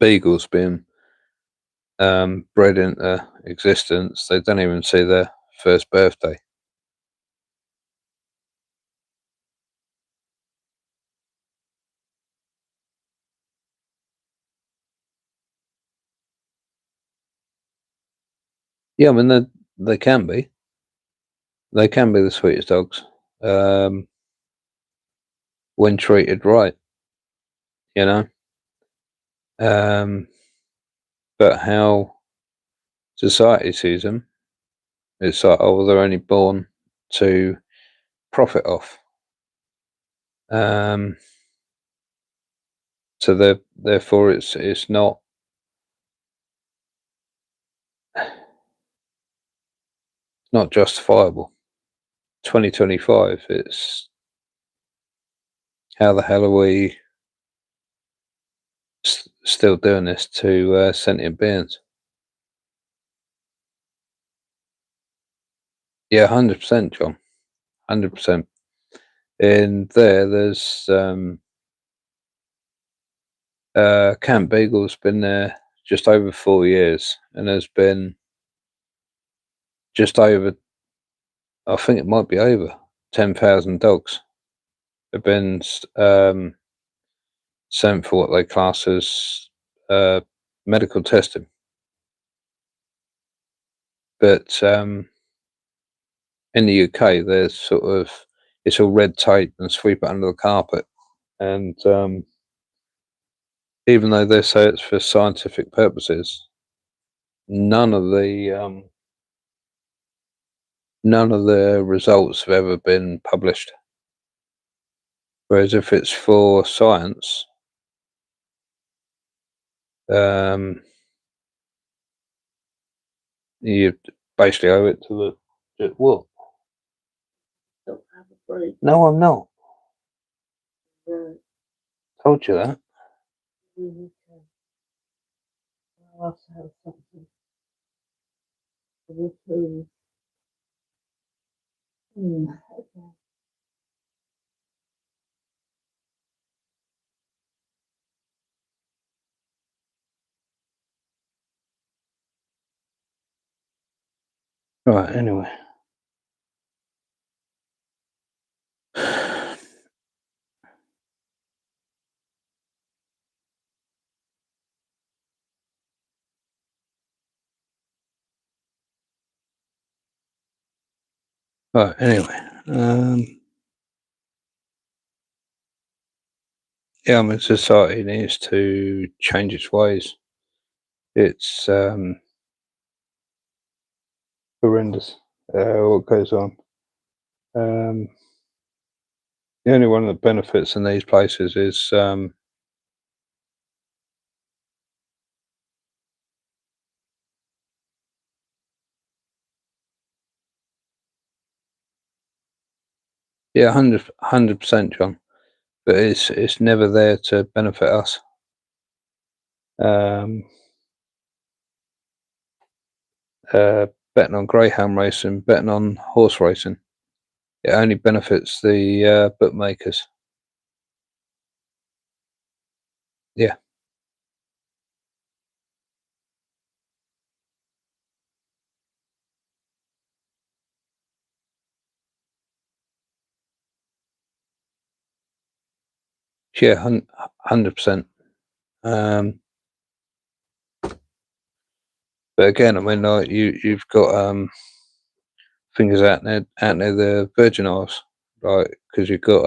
S1: beagles being bred into existence. They don't even see their first birthday. Yeah, I mean they can be. They can be the sweetest dogs um, when treated right. You know, um, but how society sees them, it's like, oh, well, they're only born to profit off. Um, so therefore, it's not justifiable. 2025. It's how the hell are we still doing this to sentient beings? Yeah, 100%, John. 100%. In there's Camp Beagle's been there just over 4 years, and there's been just over, I think it might be over 10,000 dogs have been sent for what they class as medical testing. But in the UK, there's sort of it's all red tape and sweep it under the carpet. And even though they say it's for scientific purposes, none of the results have ever been published. Whereas if it's for science, you basically owe it to the what?
S2: Don't have a break.
S1: No, I'm not.
S2: Right.
S1: Told you that.
S2: Okay. I'll also have something for the food. Okay.
S1: Right. Anyway. Right. Anyway. Yeah. I mean, society needs to change its ways. It's horrendous. What goes on? The only one that benefits in these places is yeah, 100%, John. But it's never there to benefit us. Betting on greyhound racing, betting on horse racing, it only benefits the bookmakers. Yeah. Yeah, 100%. But again, I mean, like you've got fingers out near the Virgin Isles, right? Because you've got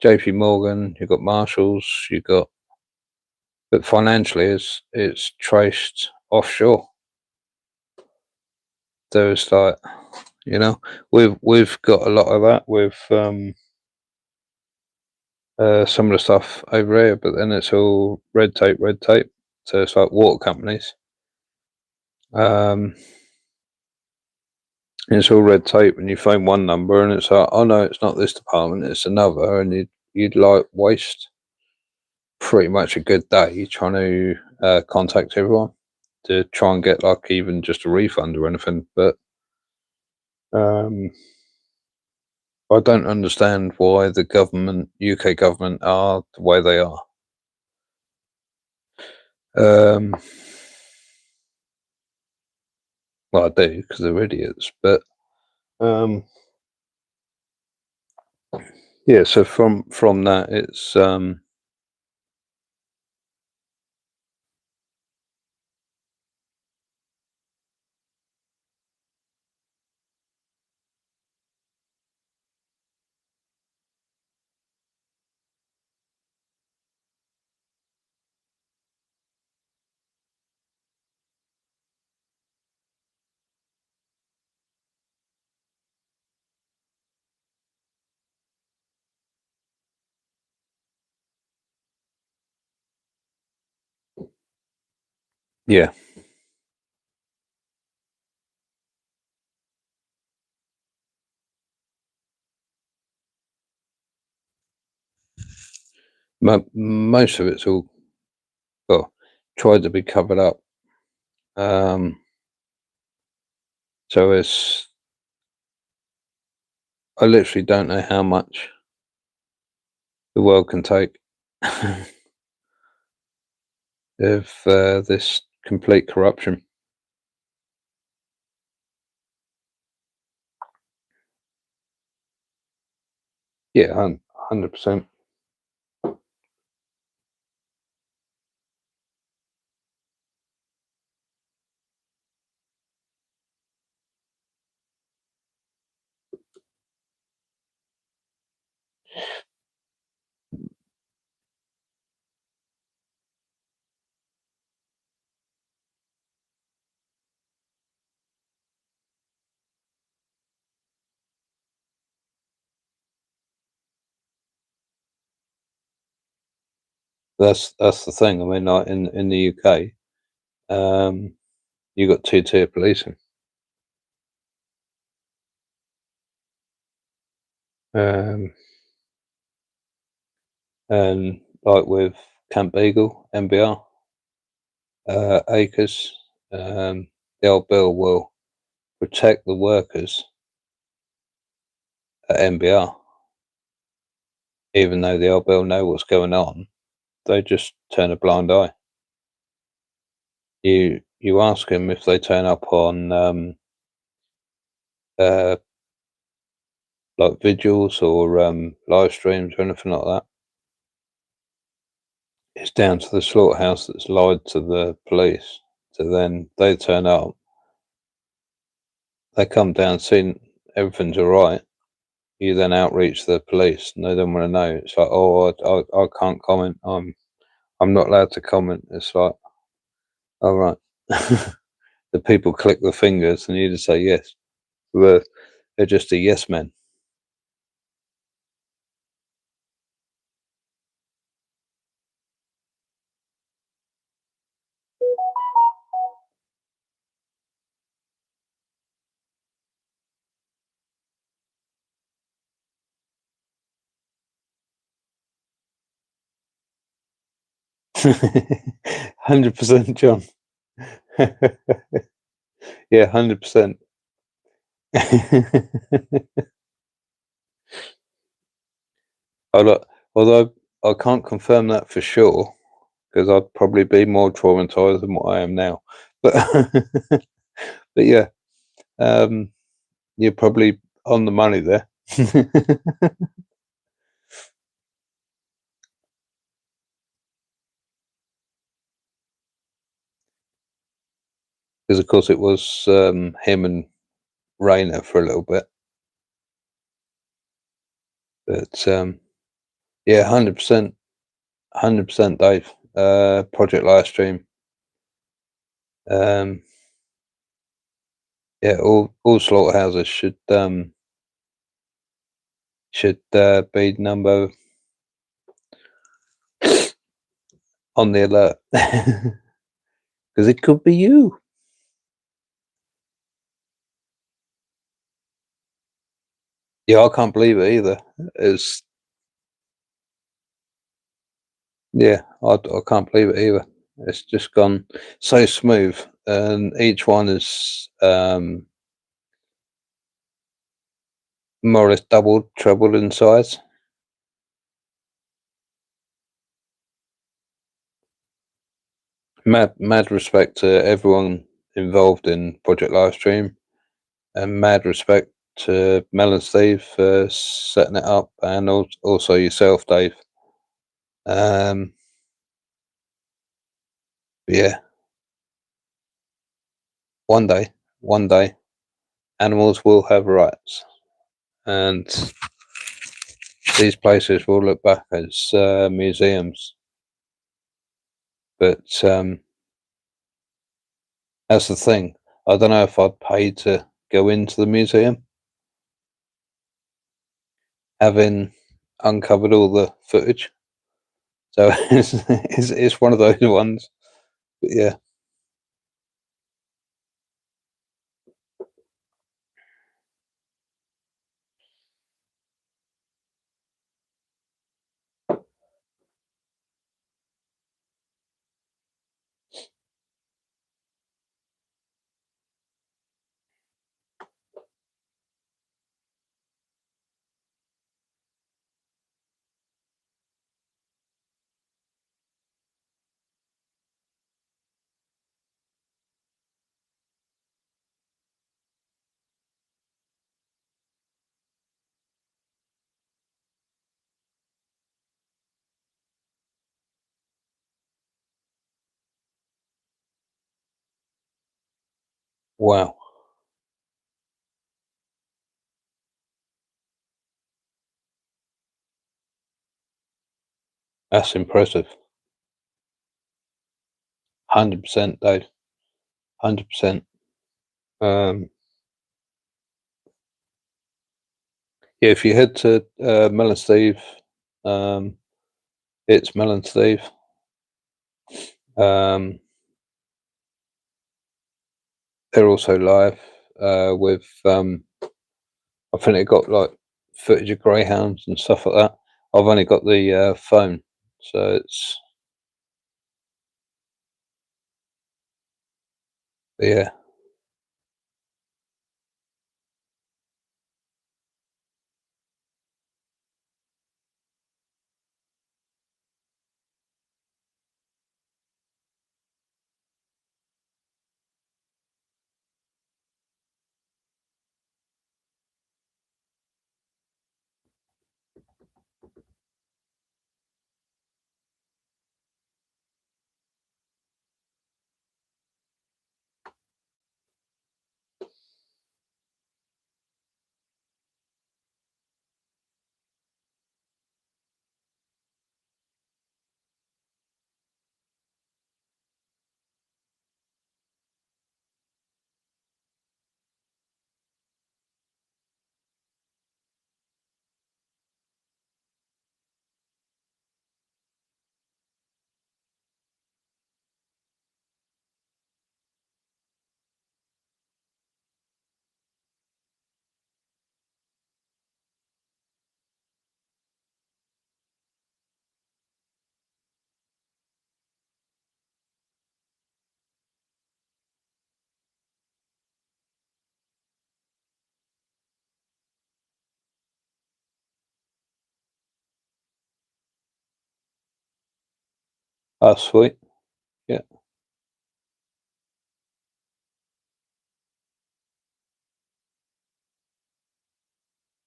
S1: JP Morgan, you've got Marshalls, you've got, but financially, it's traced offshore. So it's like, you know, we've got a lot of that with some of the stuff over here, but then it's all red tape, red tape. So it's like water companies. It's all red tape, and you phone one number, and it's like, oh no, it's not this department, it's another, and you'd like waste pretty much a good day trying to contact everyone to try and get like even just a refund or anything. But I don't understand why the government, UK government, are the way they are. Well, I do because they're idiots, but yeah. So from that, it's yeah. Most of it's all well tried to be covered up. So it's I literally don't know how much the world can take of this complete corruption. Yeah, 100%. That's the thing. I mean, like in the UK, you got two-tier policing. And like with Camp Beagle, MBR, Acres, the old bill will protect the workers at MBR, even though the old bill know what's going on. They just turn a blind eye. You ask them if they turn up on like vigils or live streams or anything like that. It's down to the slaughterhouse that's lied to the police. So then they turn up, they come down, seeing everything's all right. You then outreach the police, and they don't want to know. It's like, oh, I can't comment. I'm not allowed to comment. It's like, all right. The people click the fingers, and you just say yes. They're just a yes men. 100%, John. Yeah, 100%. Although I can't confirm that for sure, because I'd probably be more traumatized than what I am now. But but yeah, you're probably on the money there. Because of course it was him and Rayner for a little bit. But yeah, 100%, 100%, Dave. Project Livestream. Yeah, all slaughterhouses should be number on the alert, because it could be you. Yeah, I can't believe it either. It's Yeah, I can't believe it either. It's just gone so smooth, and each one is more or less doubled, trebled in size. Mad respect to everyone involved in Project Livestream, and mad respect to Mel and Steve for setting it up, and also yourself, Dave. Um, yeah, one day, one day, animals will have rights, and these places will look back as museums. But that's the thing. I don't know if I'd pay to go into the museum, having uncovered all the footage. So it's one of those ones. But yeah, wow, that's impressive. 100%, Dave. 100%. Um, yeah, if you head to Mel and Steve, it's Mel and Steve. Um, they're also live with I think they got like footage of greyhounds and stuff like that. I've only got the phone, so it's yeah. Oh, sweet. Yeah,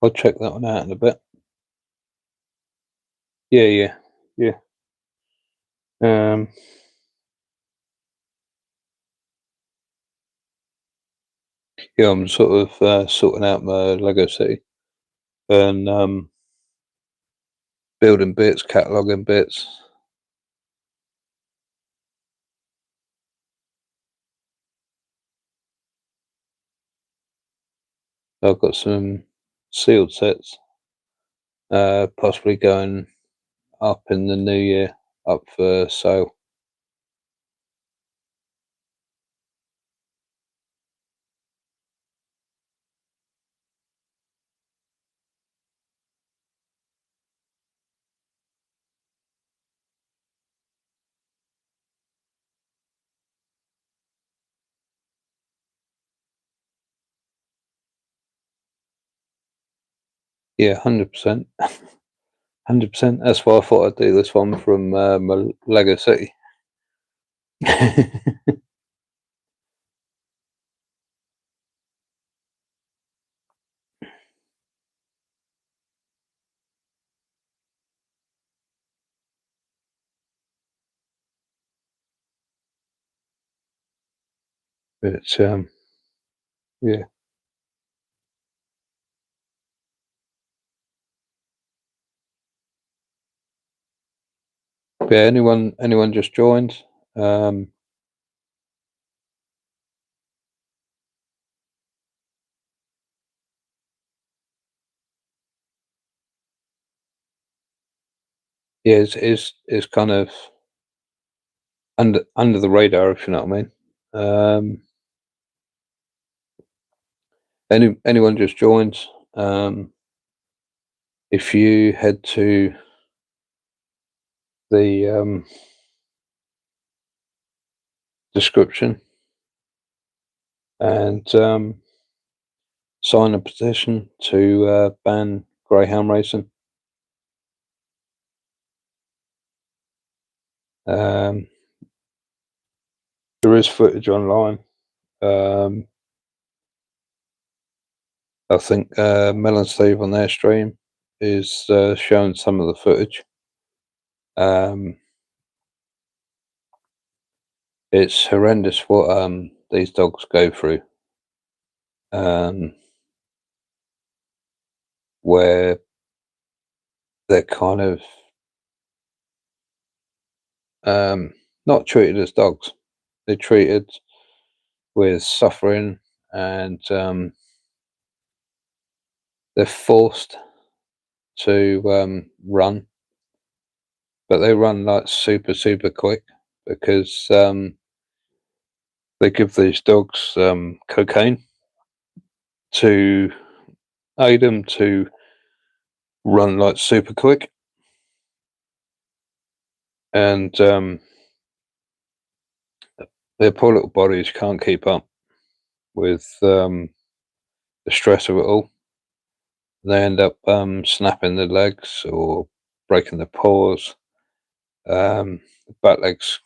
S1: I'll check that one out in a bit. Yeah, yeah, yeah. Um, yeah, I'm sort of sorting out my Lego City and building bits, cataloging bits. I've got some sealed sets, possibly going up in the new year, up for sale. Yeah, 100%. 100%. That's why I thought I'd do this one from my Lego City. But yeah. But yeah, anyone just joined. Um, yeah, it's kind of under the radar, if you know what I mean. Anyone just joined. Um, if you head to the description and sign a petition to ban greyhound racing. Um, there is footage online. Um, I think Mel and Steve on their stream is showing some of the footage. Um, it's horrendous what these dogs go through. Um, where they're kind of not treated as dogs. They're treated with suffering and they're forced to run, but they run like super quick. because they give these dogs cocaine to aid them to run like super quick, and their poor little bodies can't keep up with the stress of it all. They end up snapping their legs or breaking their paws. The back legs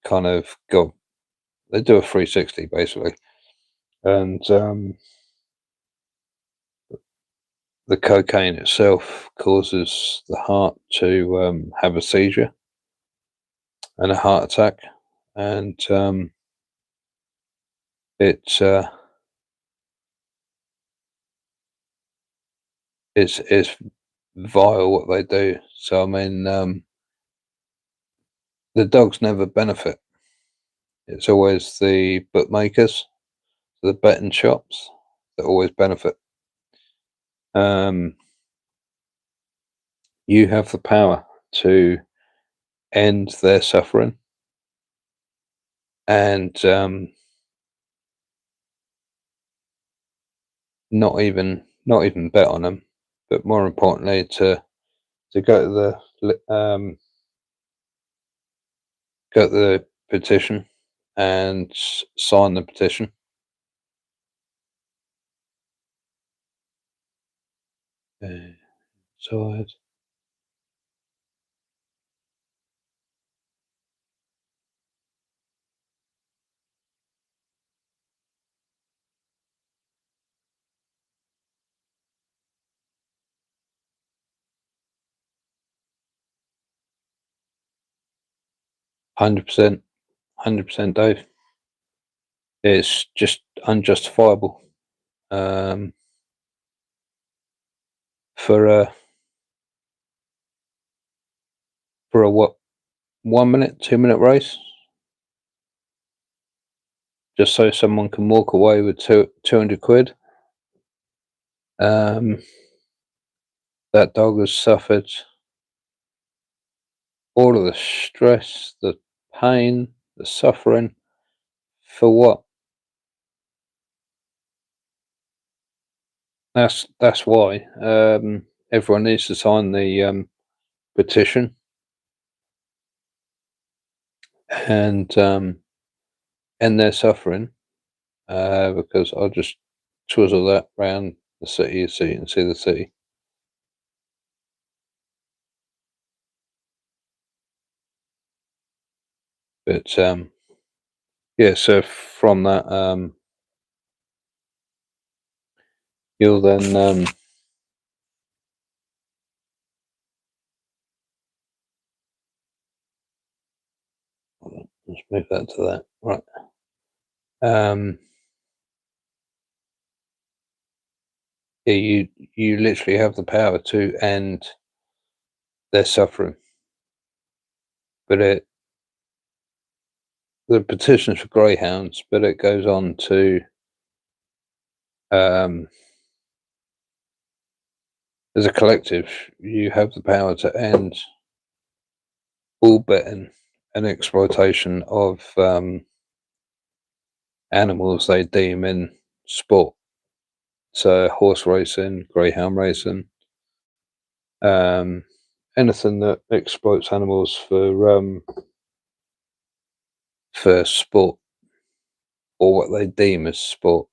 S1: kind of go, they do a 360 basically, and the cocaine itself causes the heart to have a seizure and a heart attack, and it's it's vile what they do. So I mean, the dogs never benefit. It's always the bookmakers, the betting shops that always benefit. Um, you have the power to end their suffering and not even bet on them, but more importantly to go to the petition and sign the petition. So it's 100%, 100%, Dave. It's just unjustifiable um, for a what 1 minute, 2 minute race, just so someone can walk away with 200 quid. Um, that dog has suffered all of the stress, the pain, the suffering for what? That's why everyone needs to sign the petition and end their suffering. Because I'll just twizzle that round the city so you can see the city. But yeah, so from that, you'll then hold on, let's move that to that. Right. Yeah, you literally have the power to end their suffering. But the petition's for greyhounds, but it goes on to um, as a collective, you have the power to end all betting and exploitation of animals they deem in sport. So horse racing, greyhound racing, anything that exploits animals for sport or what they deem as sport.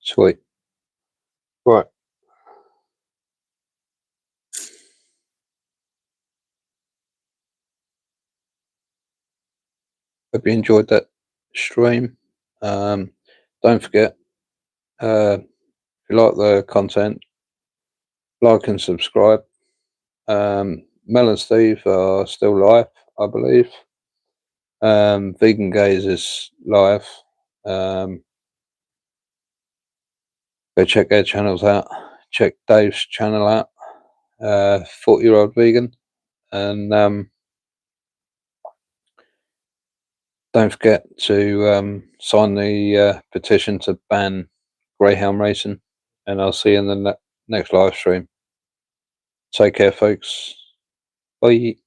S1: Sweet. Right. Hope you enjoyed that stream. Don't forget, if you like the content, like and subscribe. Mel and Steve are still live, I believe. Vegan Gaze is live. Go check their channels out. Check Dave's channel out, 40-year-old vegan. And don't forget to sign the petition to ban greyhound racing. And I'll see you in the next live stream. Take care, folks. Bye.